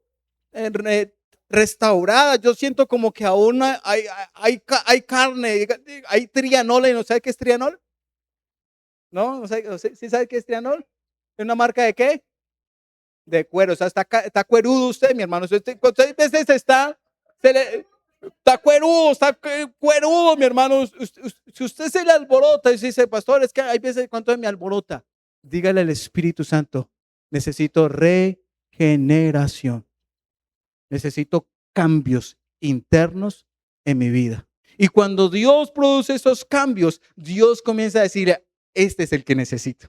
[SPEAKER 1] restaurada. Yo siento como que aún hay carne, hay trianol. ¿No sabe qué es trianol? ¿No? ¿Sí sabe qué es trianol? ¿Es una marca de qué? De cuero. O sea, está cuerudo usted, mi hermano. Usted veces está cuerudo, mi hermano. Si usted se le alborota y dice, pastor, es que hay veces cuánto me alborota. Dígale al Espíritu Santo, necesito regeneración. Necesito cambios internos en mi vida. Y cuando Dios produce esos cambios, Dios comienza a decir, este es el que necesito.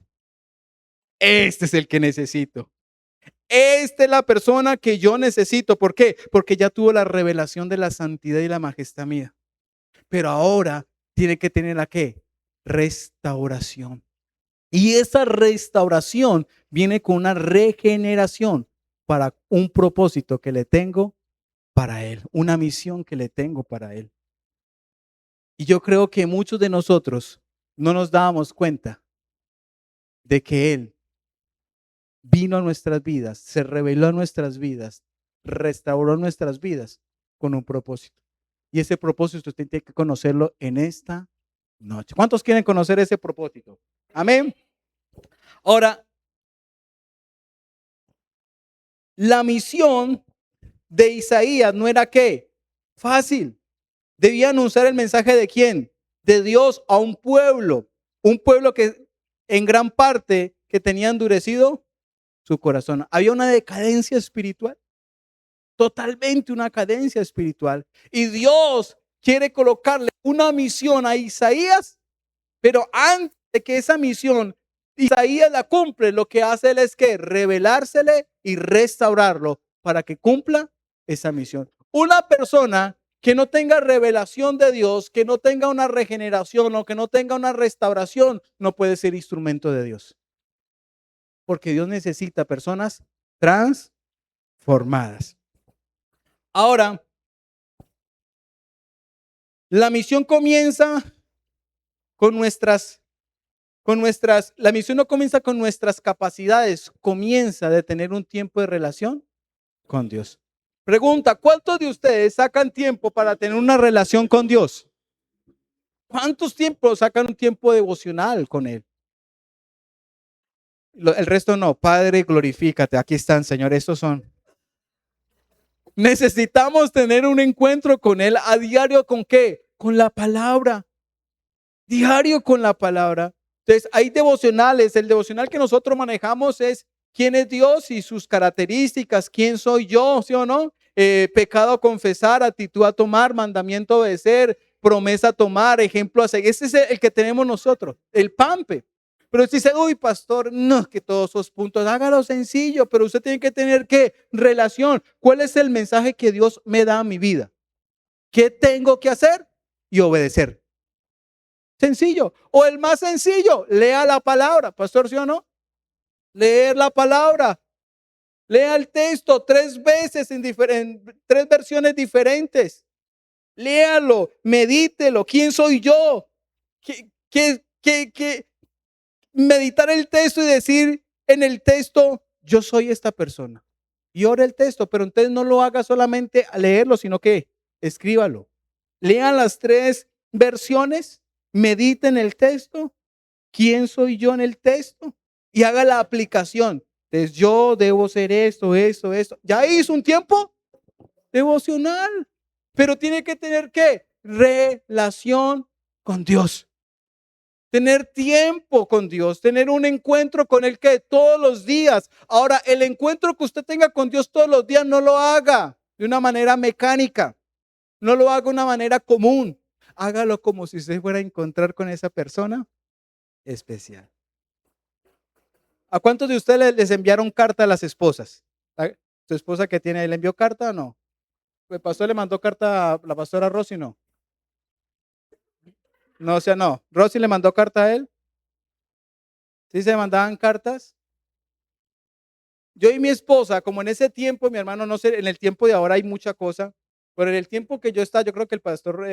[SPEAKER 1] Este es el que necesito. Esta es la persona que yo necesito. ¿Por qué? Porque ya tuvo la revelación de la santidad y la majestad mía. Pero ahora tiene que tener ¿la qué? Restauración. Y esa restauración viene con una regeneración para un propósito que le tengo para Él, una misión que le tengo para Él. Y yo creo que muchos de nosotros no nos dábamos cuenta de que Él vino a nuestras vidas, se reveló a nuestras vidas, restauró nuestras vidas con un propósito. Y ese propósito usted tiene que conocerlo en esta noche. ¿Cuántos quieren conocer ese propósito? Amén. Ahora, la misión de Isaías no era ¿qué? Fácil. Debía anunciar el mensaje de quién? De Dios a un pueblo que en gran parte que tenía endurecido su corazón. Había una decadencia espiritual, totalmente una cadencia espiritual. Y Dios quiere colocarle una misión a Isaías, pero antes de que esa misión Isaías la cumple, lo que hace él es que revelársele y restaurarlo para que cumpla esa misión. Una persona que no tenga revelación de Dios, que no tenga una regeneración o que no tenga una restauración, no puede ser instrumento de Dios. Porque Dios necesita personas transformadas. Ahora, la misión comienza la misión no comienza con nuestras capacidades, comienza de tener un tiempo de relación con Dios. Pregunta, ¿cuántos de ustedes sacan tiempo para tener una relación con Dios? ¿Cuántos tiempos sacan un tiempo devocional con Él? El resto no. Padre, glorifícate. Aquí están, Señor. Estos son. Necesitamos tener un encuentro con Él a diario. ¿Con qué? Con la palabra. Diario con la palabra. Entonces, hay devocionales. El devocional que nosotros manejamos es quién es Dios y sus características. ¿Quién soy yo? ¿Sí o no? Pecado a confesar, actitud a tomar, mandamiento a obedecer, promesa a tomar, ejemplo a seguir. Ese es el que tenemos nosotros, el PAMPE. Pero si dice, uy, pastor, no, que todos esos puntos, hágalo sencillo, pero usted tiene que tener ¿qué? Relación. ¿Cuál es el mensaje que Dios me da a mi vida? ¿Qué tengo que hacer? Y obedecer. Sencillo. O el más sencillo, lea la palabra, pastor, ¿sí o no? Leer la palabra. Lea el texto 3 veces en 3 versiones diferentes. Léalo, medítelo. ¿Quién soy yo? Meditar el texto y decir en el texto, yo soy esta persona. Y ore el texto, pero entonces no lo haga solamente a leerlo, sino que escríbalo. Lean las 3 versiones, mediten el texto. ¿Quién soy yo en el texto? Y haga la aplicación. Entonces yo debo ser esto, esto, esto. Ya hizo un tiempo devocional, pero tiene que tener ¿qué? Relación con Dios. Tener tiempo con Dios, tener un encuentro con Él que todos los días. Ahora, el encuentro que usted tenga con Dios todos los días, no lo haga de una manera mecánica, no lo haga de una manera común. Hágalo como si usted fuera a encontrar con esa persona especial. ¿A cuántos de ustedes les enviaron carta a las esposas? ¿Su esposa que tiene, le envió carta o no? ¿El pastor le mandó carta a la pastora Rosy? No. No, o sea, no. ¿Rosy le mandó carta a él? ¿Sí se mandaban cartas? Yo y mi esposa, como en ese tiempo, mi hermano, no sé, en el tiempo de ahora hay mucha cosa, pero en el tiempo que yo estaba, yo creo que el pastor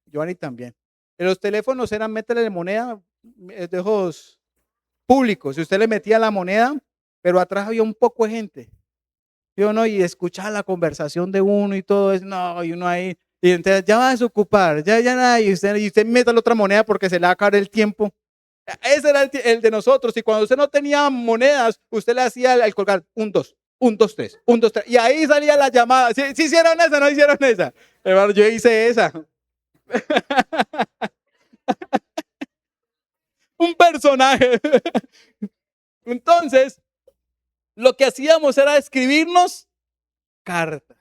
[SPEAKER 1] Giovanni también. En los teléfonos eran métele moneda, de ojos públicos. Si usted le metía la moneda, pero atrás había un poco de gente. Yo no, y escuchar la conversación de uno y todo eso, no, y uno ahí, y entonces ya va a desocupar, ya nada, y usted meta la otra moneda porque se le va a acabar el tiempo. Ese era el de nosotros. Y cuando usted no tenía monedas, usted le hacía al colgar un, dos, un, dos, tres, un, dos, tres. Y ahí salía la llamada. ¿Sí hicieron esa? ¿No hicieron esa? Hermano, yo hice esa. Un personaje. Entonces, lo que hacíamos era escribirnos cartas.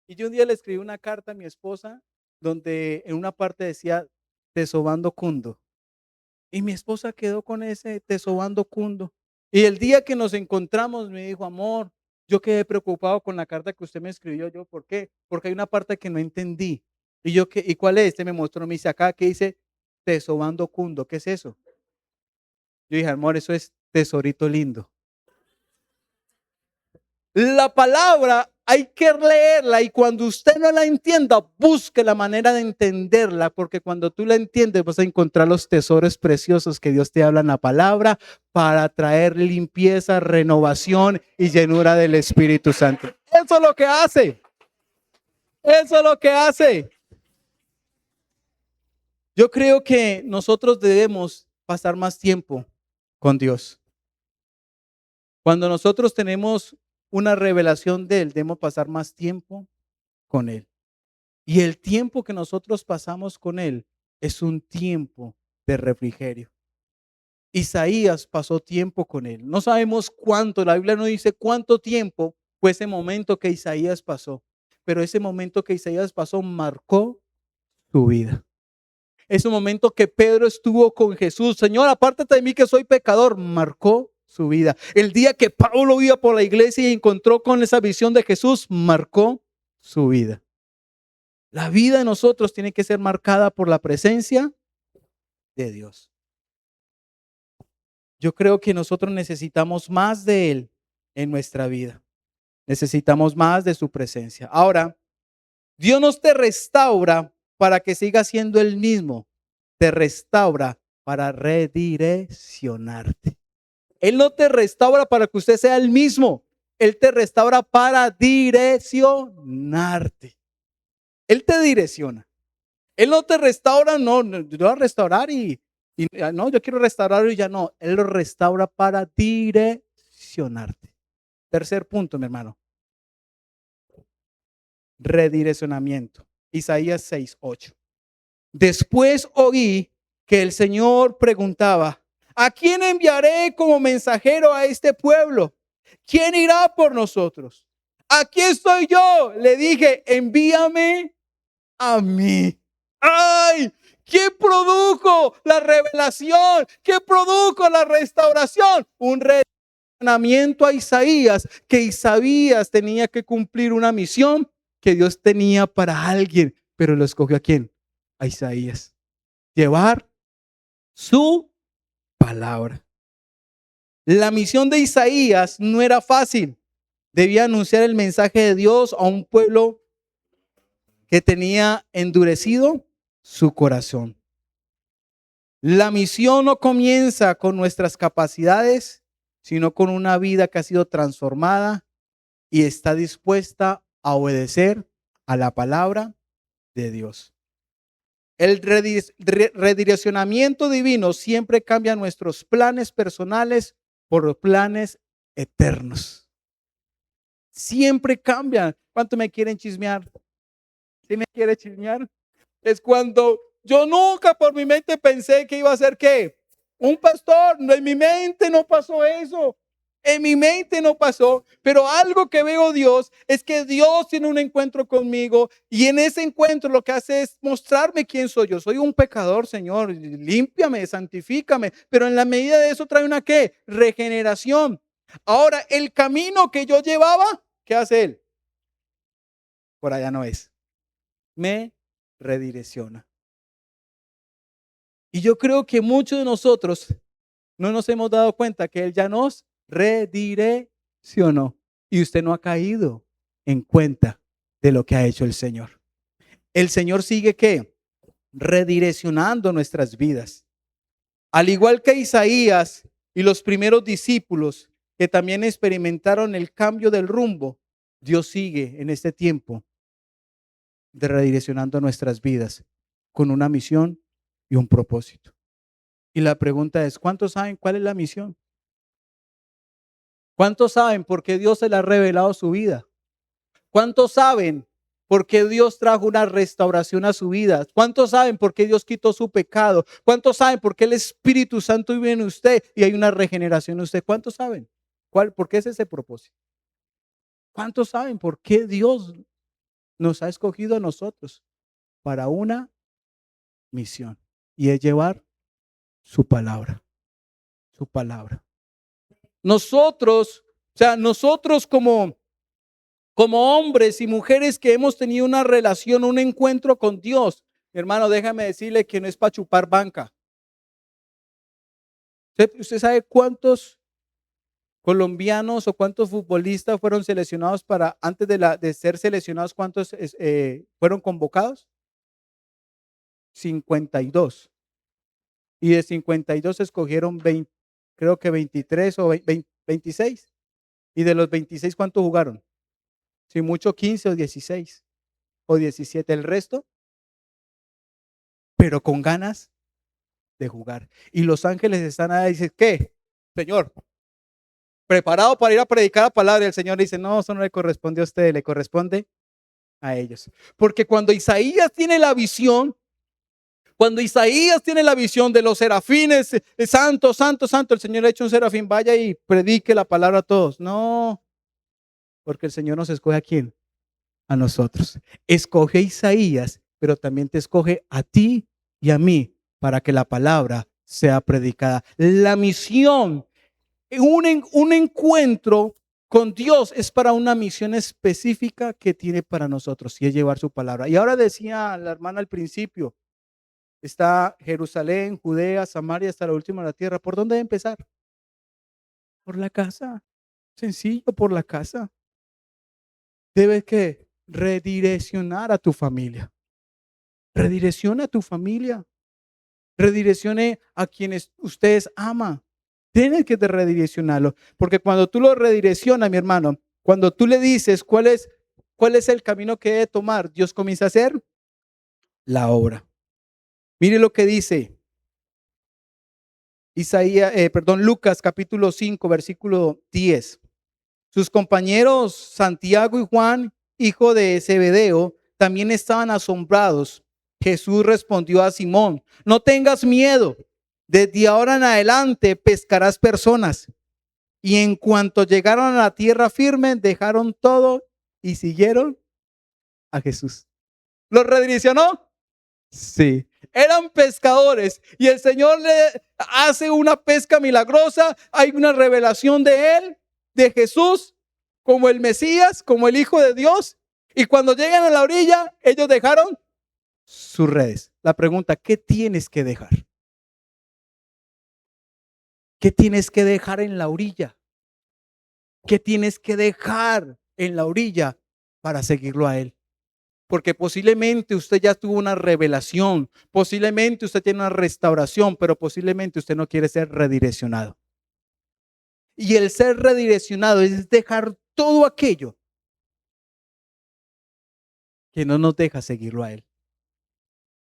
[SPEAKER 1] Y yo un día le escribí una carta a mi esposa donde en una parte decía, te sobando cundo. Y mi esposa quedó con ese tesobando cundo. Y el día que nos encontramos me dijo, amor, yo quedé preocupado con la carta que usted me escribió. Yo, ¿por qué? Porque hay una parte que no entendí. Y yo, ¿y cuál es? Este me mostró, me dice acá que dice tesobando cundo. ¿Qué es eso? Yo dije, amor, eso es tesorito lindo. La palabra hay que leerla y cuando usted no la entienda, busque la manera de entenderla, porque cuando tú la entiendes vas a encontrar los tesoros preciosos que Dios te habla en la palabra para traer limpieza, renovación y llenura del Espíritu Santo. Eso es lo que hace. Eso es lo que hace. Yo creo que nosotros debemos pasar más tiempo con Dios. Cuando nosotros tenemos una revelación de Él, debemos pasar más tiempo con Él. Y el tiempo que nosotros pasamos con Él es un tiempo de refrigerio. Isaías pasó tiempo con Él. No sabemos cuánto, la Biblia no dice cuánto tiempo fue ese momento que Isaías pasó, pero ese momento que Isaías pasó marcó su vida. Es un momento que Pedro estuvo con Jesús. Señor, apártate de mí que soy pecador. Marcó su vida. El día que Pablo iba por la iglesia y encontró con esa visión de Jesús, marcó su vida. La vida de nosotros tiene que ser marcada por la presencia de Dios. Yo creo que nosotros necesitamos más de Él en nuestra vida. Necesitamos más de su presencia. Ahora, Dios no te restaura para que sigas siendo el mismo. Te restaura para redireccionarte. Él no te restaura para que usted sea el mismo. Él te restaura para direccionarte. Él te direcciona. Él no te restaura, no, yo voy a restaurar y no, yo quiero restaurar y ya no. Él lo restaura para direccionarte. Tercer punto, mi hermano. Redireccionamiento. Isaías 6:8. Después oí que el Señor preguntaba, ¿a quién enviaré como mensajero a este pueblo? ¿Quién irá por nosotros? Aquí estoy yo. Le dije, envíame a mí. ¡Ay! ¿Quién produjo la revelación? ¿Quién produjo la restauración? Un redireccionamiento a Isaías, que Isaías tenía que cumplir una misión que Dios tenía para alguien, pero lo escogió ¿a quién? A Isaías. Llevar su palabra. La misión de Isaías no era fácil. Debía anunciar el mensaje de Dios a un pueblo que tenía endurecido su corazón. La misión no comienza con nuestras capacidades, sino con una vida que ha sido transformada y está dispuesta a obedecer a la palabra de Dios. El redireccionamiento divino siempre cambia nuestros planes personales por los planes eternos. Siempre cambian. ¿Cuánto me quieren chismear? ¿Sí me quiere chismear? Es cuando yo nunca por mi mente pensé que iba a ser ¿qué? Un pastor. No, en mi mente no pasó eso. En mi mente no pasó, pero algo que veo Dios es que Dios tiene un encuentro conmigo y en ese encuentro lo que hace es mostrarme quién soy yo. Soy un pecador, Señor, límpiame, santifícame, pero en la medida de eso trae una ¿qué? Regeneración. Ahora, el camino que yo llevaba, ¿qué hace Él? Por allá no es. Me redirecciona. Y yo creo que muchos de nosotros no nos hemos dado cuenta que Él ya nos redireccionó y usted no ha caído en cuenta de lo que ha hecho el Señor. El Señor sigue ¿qué? Redireccionando nuestras vidas. Al igual que Isaías y los primeros discípulos que también experimentaron el cambio del rumbo, Dios sigue en este tiempo de redireccionando nuestras vidas con una misión y un propósito. Y la pregunta es, ¿cuántos saben cuál es la misión? ¿Cuántos saben por qué Dios se le ha revelado su vida? ¿Cuántos saben por qué Dios trajo una restauración a su vida? ¿Cuántos saben por qué Dios quitó su pecado? ¿Cuántos saben por qué el Espíritu Santo vive en usted y hay una regeneración en usted? ¿Cuántos saben? ¿Por qué es ese propósito? ¿Cuántos saben por qué Dios nos ha escogido a nosotros para una misión? Y es llevar su palabra, su palabra. Nosotros como hombres y mujeres que hemos tenido una relación, un encuentro con Dios, mi hermano, déjame decirle que no es para chupar banca. ¿Usted sabe cuántos colombianos o cuántos futbolistas fueron seleccionados antes de ser seleccionados, cuántos fueron convocados? 52. Y de 52 escogieron 20, creo que 23 o 26. Y de los 26, ¿cuántos jugaron? Si mucho 15 o 16 o 17. El resto, pero con ganas de jugar. Y los ángeles están ahí y dicen, ¿qué? Señor, preparado para ir a predicar la palabra. Y el Señor dice, no, eso no le corresponde a usted, le corresponde a ellos. Porque cuando Isaías tiene la visión, de los serafines, santo, santo, santo, el Señor ha hecho un serafín, vaya y predique la palabra a todos. No, porque el Señor nos escoge a quién, a nosotros. Escoge a Isaías, pero también te escoge a ti y a mí para que la palabra sea predicada. La misión, un encuentro con Dios es para una misión específica que tiene para nosotros y es llevar su palabra. Y ahora decía la hermana al principio, está Jerusalén, Judea, Samaria, hasta la última de la tierra. ¿Por dónde empezar? Por la casa. Sencillo, por la casa. Debes que redireccionar a tu familia. Redirecciona a tu familia. Redireccione a quienes ustedes aman. Tienes que redireccionarlo. Porque cuando tú lo redireccionas, mi hermano, cuando tú le dices cuál es el camino que debe tomar, Dios comienza a hacer la obra. Mire lo que dice Lucas capítulo 5, versículo 10. Sus compañeros Santiago y Juan, hijo de Zebedeo, también estaban asombrados. Jesús respondió a Simón, no tengas miedo, desde ahora en adelante pescarás personas. Y en cuanto llegaron a la tierra firme, dejaron todo y siguieron a Jesús. ¿Los redireccionó? Sí. Eran pescadores y el Señor le hace una pesca milagrosa. Hay una revelación de Él, de Jesús, como el Mesías, como el Hijo de Dios. Y cuando llegan a la orilla, ellos dejaron sus redes. La pregunta, ¿qué tienes que dejar? ¿Qué tienes que dejar en la orilla? ¿Qué tienes que dejar en la orilla para seguirlo a Él? Porque posiblemente usted ya tuvo una revelación, posiblemente usted tiene una restauración, pero posiblemente usted no quiere ser redireccionado. Y el ser redireccionado es dejar todo aquello que no nos deja seguirlo a Él.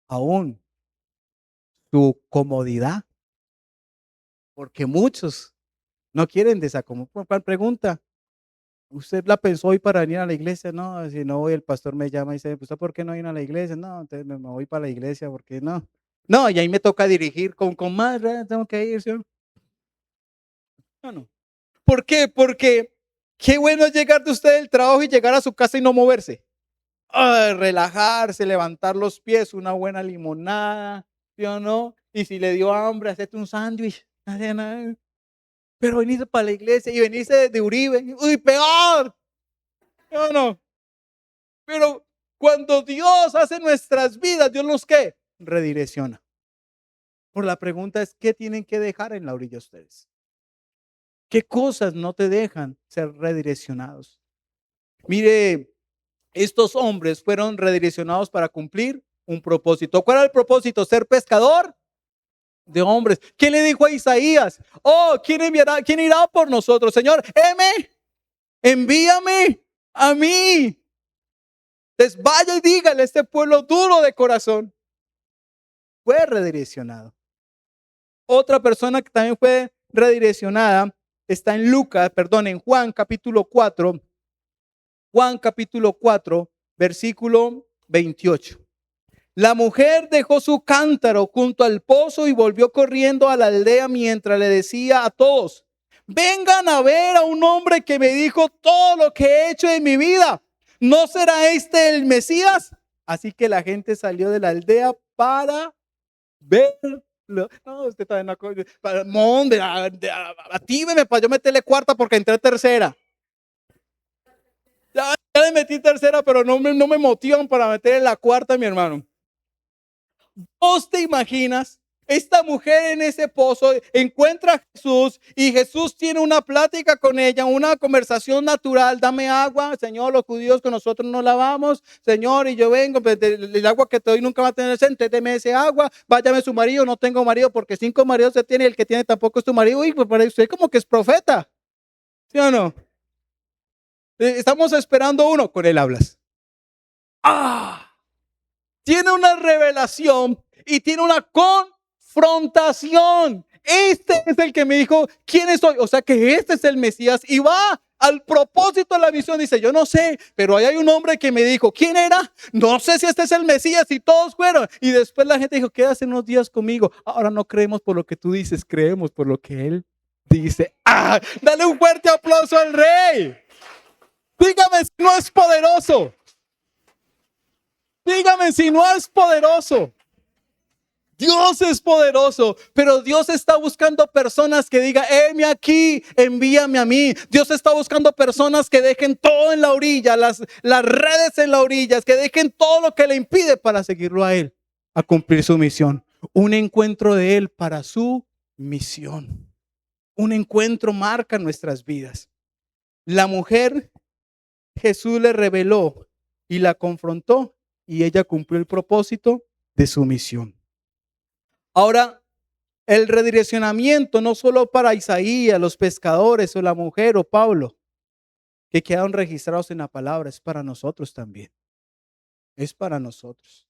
[SPEAKER 1] Aún su comodidad, porque muchos No quieren desacomodar. ¿Cuál pregunta? ¿Usted la pensó hoy para venir a la iglesia? No, si no voy, el pastor me llama y dice, ¿usted por qué no viene a la iglesia? No, entonces me voy para la iglesia, porque no. No, y ahí me toca dirigir con más, ¿verdad? Tengo que ir, ¿sí? No, no. ¿Por qué? Porque qué bueno es llegar de usted del trabajo y llegar a su casa y no moverse. Ay, relajarse, levantar los pies, una buena limonada, ¿sí o no? Y si le dio hambre, hacerte un sándwich. Pero venirse para la iglesia y venirse de Uribe, uy, peor. No, no. Pero cuando Dios hace nuestras vidas, Dios los ¿qué? Redirecciona. Por la pregunta es, ¿qué tienen que dejar en la orilla ustedes? ¿Qué cosas no te dejan ser redireccionados? Mire, estos hombres fueron redireccionados para cumplir un propósito. ¿Cuál era el propósito? Ser pescador de hombres. ¿Quién le dijo a Isaías? Oh, ¿quién enviará? ¿Quién irá por nosotros? Señor, envíame a mí. Entonces vaya y dígale a este pueblo duro de corazón. Fue redireccionado. Otra persona que también fue redireccionada está en en Juan capítulo 4. Juan capítulo 4, versículo 28. La mujer dejó su cántaro junto al pozo y volvió corriendo a la aldea mientras le decía a todos, vengan a ver a un hombre que me dijo todo lo que he hecho en mi vida. ¿No será este el Mesías? Así que la gente salió de la aldea para verlo. No, usted está en la cosa. Atíveme para yo meterle cuarta porque entré tercera. Ya le metí tercera, pero no me motivan para meterle la cuarta, mi hermano. ¿Vos te imaginas? Esta mujer en ese pozo encuentra a Jesús y Jesús tiene una plática con ella, una conversación natural. Dame agua, Señor, los judíos con nosotros no lavamos, Señor, y yo vengo, pues, el agua que te doy nunca va a tener sed, deme ese agua, váyame su marido, no tengo marido porque 5 maridos se tiene y el que tiene tampoco es tu marido. Y pues para usted como que es profeta, ¿sí o no? Estamos esperando uno, con él hablas. ¡Ah! Tiene una revelación y tiene una confrontación. Este es el que me dijo, ¿quién soy? O sea que este es el Mesías y va al propósito de la misión. Dice, yo no sé, pero ahí hay un hombre que me dijo, ¿quién era? No sé si este es el Mesías y todos fueron. Y después la gente dijo, quédate unos días conmigo. Ahora no creemos por lo que tú dices, creemos por lo que él dice. ¡Ah! Dale un fuerte aplauso al rey. Dígame si no es poderoso. Dígame si no es poderoso. Dios es poderoso, pero Dios está buscando personas que digan, heme aquí, envíame a mí. Dios está buscando personas que dejen todo en la orilla, las redes en la orilla, que dejen todo lo que le impide para seguirlo a Él, a cumplir su misión. Un encuentro de Él para su misión. Un encuentro marca nuestras vidas. La mujer, Jesús le reveló y la confrontó y ella cumplió el propósito de su misión. Ahora, el redireccionamiento no solo para Isaías, los pescadores o la mujer o Pablo, que quedaron registrados en la palabra, es para nosotros también. Es para nosotros.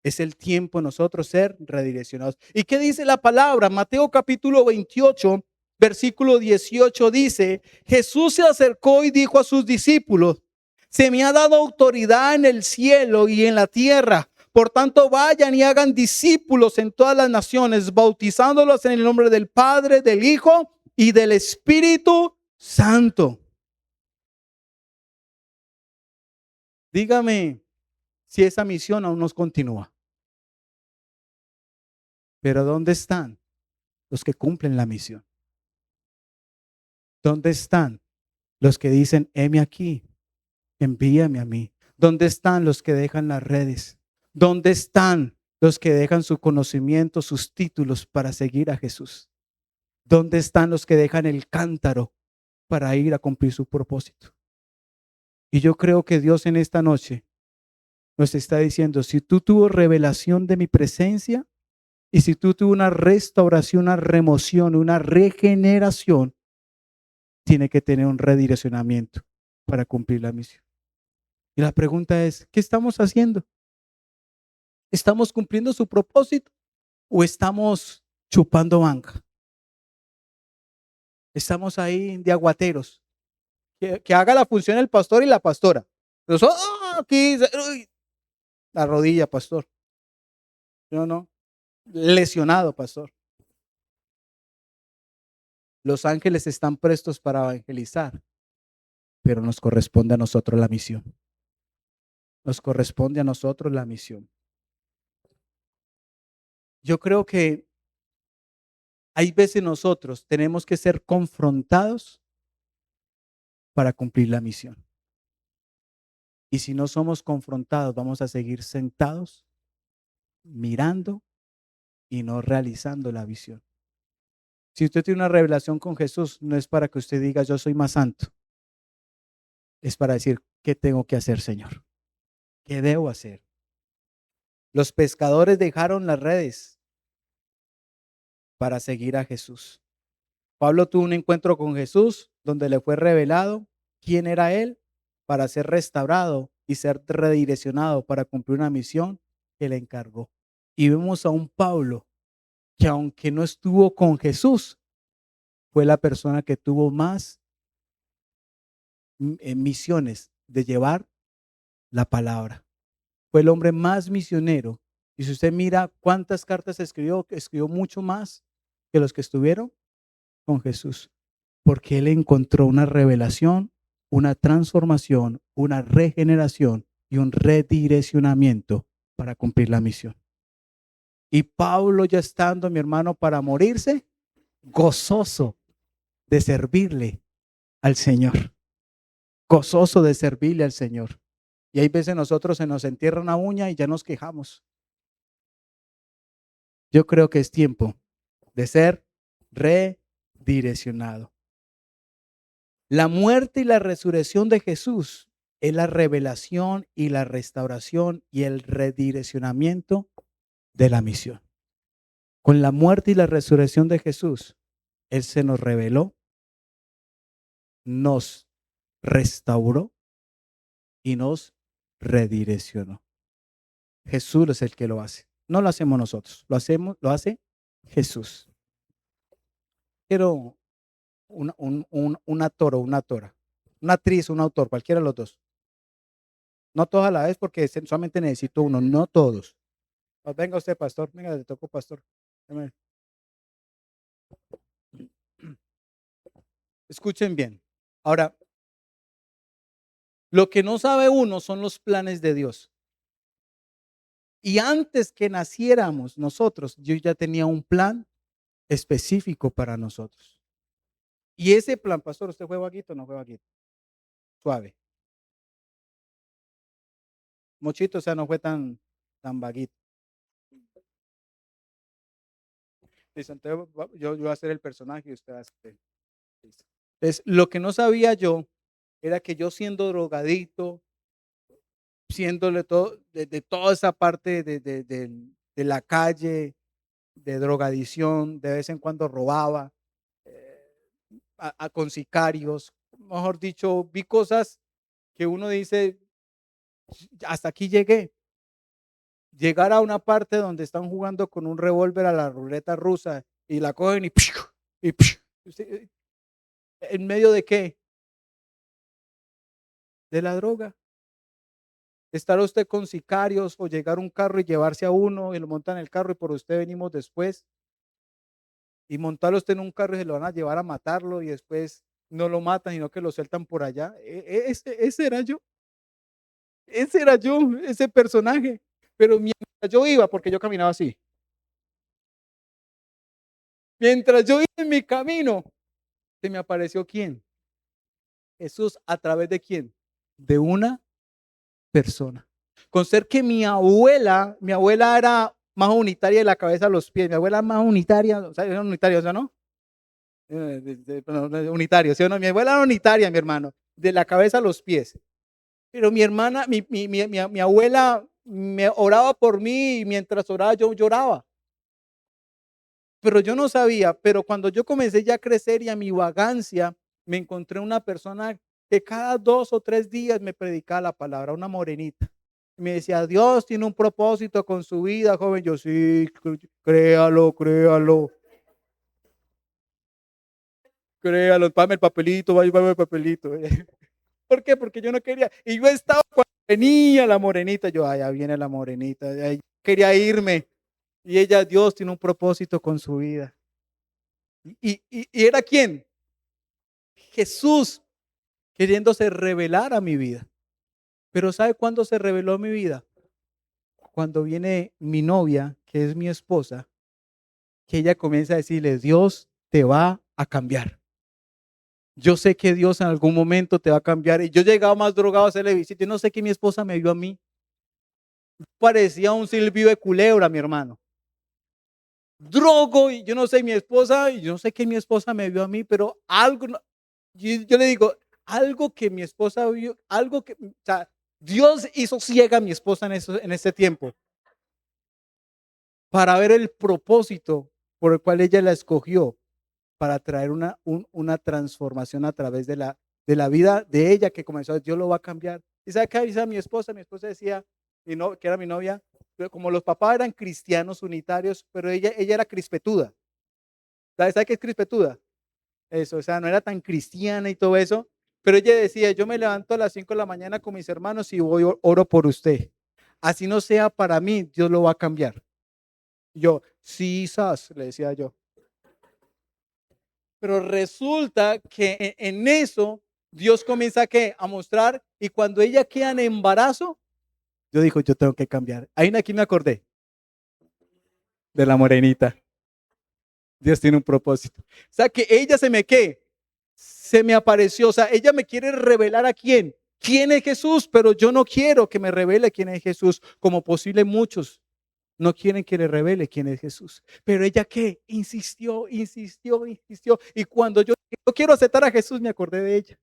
[SPEAKER 1] Es el tiempo de nosotros ser redireccionados. ¿Y qué dice la palabra? Mateo capítulo 28, versículo 18 dice, Jesús se acercó y dijo a sus discípulos, se me ha dado autoridad en el cielo y en la tierra. Por tanto, vayan y hagan discípulos en todas las naciones, bautizándolos en el nombre del Padre, del Hijo y del Espíritu Santo. Dígame si esa misión aún nos continúa. Pero ¿dónde están los que cumplen la misión? ¿Dónde están los que dicen, heme aquí, envíame a mí? ¿Dónde están los que dejan las redes? ¿Dónde están los que dejan su conocimiento, sus títulos para seguir a Jesús? ¿Dónde están los que dejan el cántaro para ir a cumplir su propósito? Y yo creo que Dios en esta noche nos está diciendo, si tú tuvo revelación de mi presencia y si tú tuvo una restauración, una remoción, una regeneración, tiene que tener un redireccionamiento para cumplir la misión. Y la pregunta es, ¿qué estamos haciendo? ¿Estamos cumpliendo su propósito o estamos chupando banca? Estamos ahí de aguateros. Que haga la función el pastor y la pastora. Nosotros, aquí, uy, la rodilla, pastor. Yo no. Lesionado, pastor. Los ángeles están prestos para evangelizar, pero nos corresponde a nosotros la misión. Nos corresponde a nosotros la misión. Yo creo que hay veces nosotros tenemos que ser confrontados para cumplir la misión. Y si no somos confrontados, vamos a seguir sentados, mirando y no realizando la visión. Si usted tiene una revelación con Jesús, no es para que usted diga yo soy más santo. Es para decir, ¿qué tengo que hacer, Señor? ¿Qué debo hacer? Los pescadores dejaron las redes para seguir a Jesús. Pablo tuvo un encuentro con Jesús donde le fue revelado quién era él para ser restaurado y ser redireccionado para cumplir una misión que le encargó. Y vemos a un Pablo que aunque no estuvo con Jesús, fue la persona que tuvo más misiones de llevar la palabra. Fue el hombre más misionero. Y si usted mira cuántas cartas escribió mucho más que los que estuvieron con Jesús, porque él encontró una revelación, una transformación, una regeneración y un redireccionamiento para cumplir la misión. Y Pablo, ya estando, mi hermano, para morirse, gozoso de servirle al Señor, gozoso de servirle al Señor. Y hay veces nosotros se nos entierra una uña y ya nos quejamos. Yo creo que es tiempo de ser redireccionado. La muerte y la resurrección de Jesús es la revelación y la restauración y el redireccionamiento de la misión. Con la muerte y la resurrección de Jesús, Él se nos reveló, nos restauró y nos redireccionó. Jesús es el que lo hace. No lo hacemos nosotros, lo hace Jesús. Quiero un actor o una actora, una actriz, un autor, cualquiera de los dos. No todos a la vez porque solamente necesito uno, no todos. Pues venga usted, pastor, venga, le tocó, pastor. Escuchen bien. Ahora, lo que no sabe uno son los planes de Dios. Y antes que naciéramos nosotros, yo ya tenía un plan específico para nosotros. Y ese plan, pastor, ¿usted fue vaguito o no fue vaguito? Suave. Mochito, o sea, no fue tan vaguito. Listo, entonces yo voy a ser el personaje y usted va a ser. Listo. Entonces, lo que no sabía yo era que yo siendo drogadito, siéndole todo, de toda esa parte de la calle, de drogadicción, de vez en cuando robaba eh, con sicarios, mejor dicho, vi cosas que uno dice, hasta aquí llegué. Llegar a una parte donde están jugando con un revólver a la ruleta rusa y la cogen y ¿en medio de qué? De la droga. Estar usted con sicarios o llegar un carro y llevarse a uno y lo montan en el carro y por usted venimos después y montarlo usted en un carro y se lo van a llevar a matarlo y después no lo matan sino que lo sueltan por allá. Ese era yo. Ese era yo, ese personaje. Pero mientras yo iba, porque yo caminaba así, mientras yo iba en mi camino, se me apareció ¿quién? Jesús, ¿a través de quién? De una persona. Con ser que mi abuela era más unitaria de la cabeza a los pies, mi abuela más unitaria, o sea, era unitaria, o sea, ¿no? Unitario, ¿sí o no? Mi abuela era unitaria, mi hermano, de la cabeza a los pies. Pero mi hermana, mi abuela me oraba por mí y mientras oraba yo lloraba. Pero yo no sabía, pero cuando yo comencé ya a crecer y a mi vagancia, me encontré una persona que cada 2 o 3 días me predicaba la palabra, una morenita. Me decía, Dios tiene un propósito con su vida, joven. Yo sí, créalo, créalo. Créalo, pame el papelito, vaya, pame el papelito. ¿Por qué? Porque yo no quería. Y yo estaba cuando venía la morenita, yo, allá viene la morenita, ay, quería irme. Y ella, Dios tiene un propósito con su vida. ¿Y era quién? Jesús queriéndose revelar a mi vida. Pero ¿sabe cuándo se reveló a mi vida? Cuando viene mi novia, que es mi esposa, que ella comienza a decirle, Dios te va a cambiar. Yo sé que Dios en algún momento te va a cambiar. Y yo llegaba más drogado a hacerle visita y no sé qué mi esposa me vio a mí. Parecía un silbido de culebra, mi hermano. Drogo y yo no sé, mi esposa, y yo no sé qué mi esposa me vio a mí, pero algo, yo le digo, algo que mi esposa vio, algo que, o sea, Dios hizo ciega a mi esposa en ese tiempo para ver el propósito por el cual ella la escogió para traer una transformación a través de la vida de ella que comenzó, Dios lo va a cambiar. ¿Y sabe qué dice mi esposa? Mi esposa decía, que era mi novia, pero como los papás eran cristianos unitarios, pero ella era crispetuda. ¿Sabe qué es crispetuda? Eso, o sea, no era tan cristiana y todo eso, pero ella decía, yo me levanto a las 5 de la mañana con mis hermanos y voy, oro por usted. Así no sea para mí, Dios lo va a cambiar. Yo, sí, sas, le decía yo. Pero resulta que en eso Dios comienza a mostrar y cuando ella queda en embarazo, yo digo, yo tengo que cambiar. Ahí aquí me acordé de la morenita. Dios tiene un propósito. O sea, que ella se me apareció. O sea, ella me quiere revelar a quién. ¿Quién es Jesús? Pero yo no quiero que me revele quién es Jesús, como posible muchos no quieren que le revele quién es Jesús. Pero ella qué, insistió, insistió, insistió. Y cuando yo quiero aceptar a Jesús, me acordé de ella.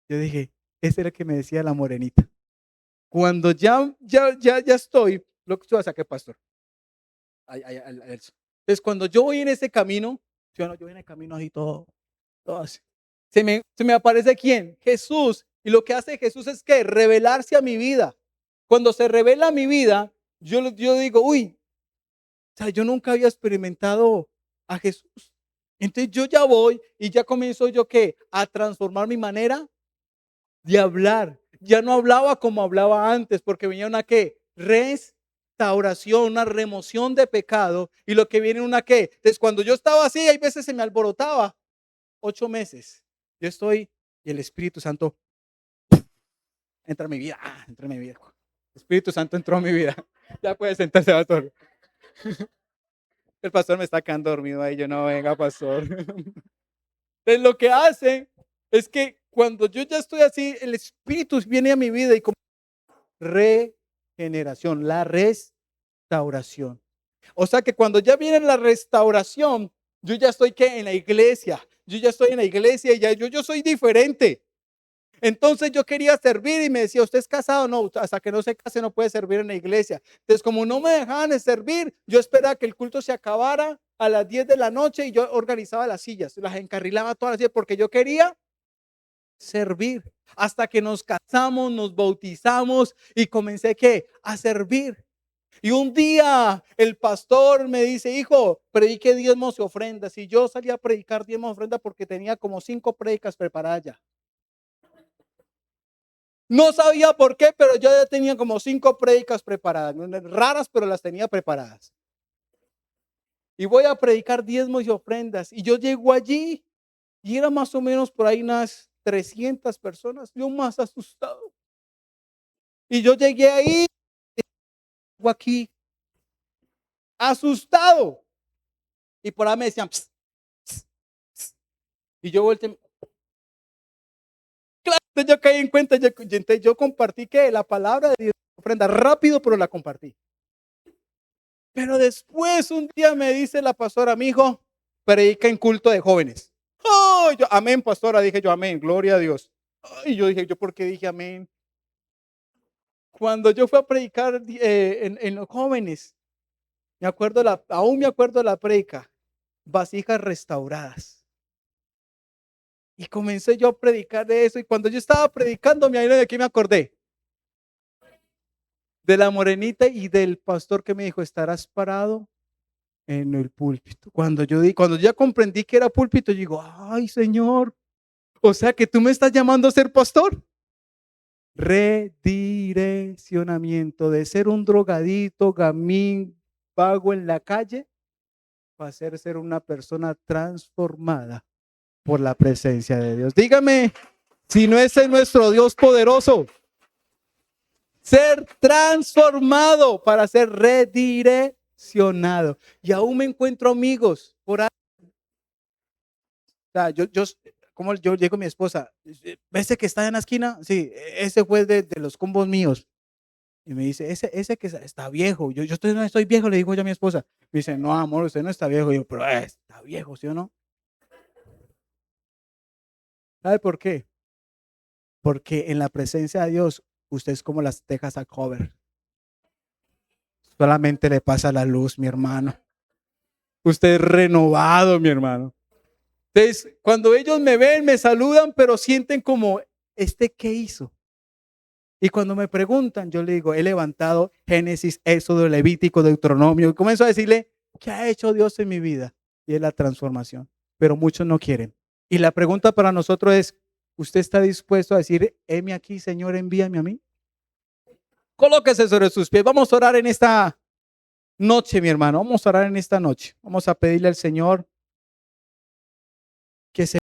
[SPEAKER 1] Yo dije, ese era el que me decía la morenita. Cuando ya estoy, lo que tú vas a sacar, pastor. Entonces, cuando yo voy en ese camino, yo voy en el camino así todo así. Se me aparece quién? Jesús. Y lo que hace Jesús es que revelarse a mi vida. Cuando se revela a mi vida, yo digo, uy, o sea, yo nunca había experimentado a Jesús. Entonces yo ya voy y ya comienzo yo qué, a transformar mi manera de hablar. Ya no hablaba como hablaba antes, porque venía una qué, restauración, una remoción de pecado y lo que viene una qué. Entonces cuando yo estaba así, hay veces se me alborotaba. 8 meses. Yo estoy y el Espíritu Santo entra en mi vida. Entra en mi vida. El Espíritu Santo entró en mi vida. Ya puede sentarse, pastor. El pastor me está quedando dormido ahí. Yo no, venga, pastor. Entonces lo que hace es que cuando yo ya estoy así, el Espíritu viene a mi vida y como regeneración, la restauración. O sea que cuando ya viene la restauración, yo ya estoy que en la iglesia. Yo ya estoy en la iglesia y ya yo soy diferente. Entonces yo quería servir y me decía, ¿usted es casado? No, hasta que no se case no puede servir en la iglesia. Entonces como no me dejaban de servir, yo esperaba que el culto se acabara a las 10 de la noche y yo organizaba las sillas, las encarrilaba todas las sillas porque yo quería servir. Hasta que nos casamos, nos bautizamos y comencé a servir. Y un día el pastor me dice, hijo, predique diezmos y ofrendas. Y yo salí a predicar diezmos y ofrendas porque tenía como 5 predicas preparadas ya. No sabía por qué, pero yo ya tenía como 5 prédicas preparadas, raras, pero las tenía preparadas. Y voy a predicar diezmos y ofrendas. Y yo llego allí y era más o menos por ahí unas 300 personas. Yo más asustado. Y yo llegué ahí, aquí, asustado. Y por ahí me decían, pss, pss, pss. Y yo volteé. Claro, yo caí en cuenta, yo compartí que la palabra de Dios ofrenda rápido, pero la compartí. Pero después un día me dice la pastora, mi hijo, predica en culto de jóvenes. Oh, yo, amén, pastora, dije yo, amén, gloria a Dios. Y yo dije, ¿yo por qué dije amén? Cuando yo fui a predicar en los jóvenes, aún me acuerdo la predica, vasijas restauradas. Y comencé yo a predicar de eso. Y cuando yo estaba predicando, de aquí me acordé de la morenita y del pastor que me dijo, estarás parado en el púlpito. Cuando ya comprendí que era púlpito, yo digo, ay, Señor, o sea que tú me estás llamando a ser pastor. Redireccionamiento de ser un drogadito, gamín, vago en la calle, para ser una persona transformada por la presencia de Dios. Dígame si no ese es nuestro Dios poderoso. Ser transformado para ser redireccionado. Y aún me encuentro amigos por ahí. O sea, como yo llego a mi esposa, ¿ese que está en la esquina? Sí, ese fue de los combos míos. Y me dice, ese que está viejo. No estoy viejo, le digo yo a mi esposa. Me dice, no, amor, usted no está viejo. Y yo, pero está viejo, ¿sí o no? ¿Sabe por qué? Porque en la presencia de Dios, usted es como las tejas a cover. Solamente le pasa la luz, mi hermano. Usted es renovado, mi hermano. Entonces, cuando ellos me ven, me saludan, pero sienten como, ¿qué hizo? Y cuando me preguntan, yo le digo, he levantado Génesis, Éxodo, Levítico, Deuteronomio. Y comienzo a decirle, ¿qué ha hecho Dios en mi vida? Y es la transformación. Pero muchos no quieren. Y la pregunta para nosotros es, ¿usted está dispuesto a decir, heme aquí, Señor, envíame a mí? Colóquese sobre sus pies. Vamos a orar en esta noche, mi hermano. Vamos a orar en esta noche. Vamos a pedirle al Señor que se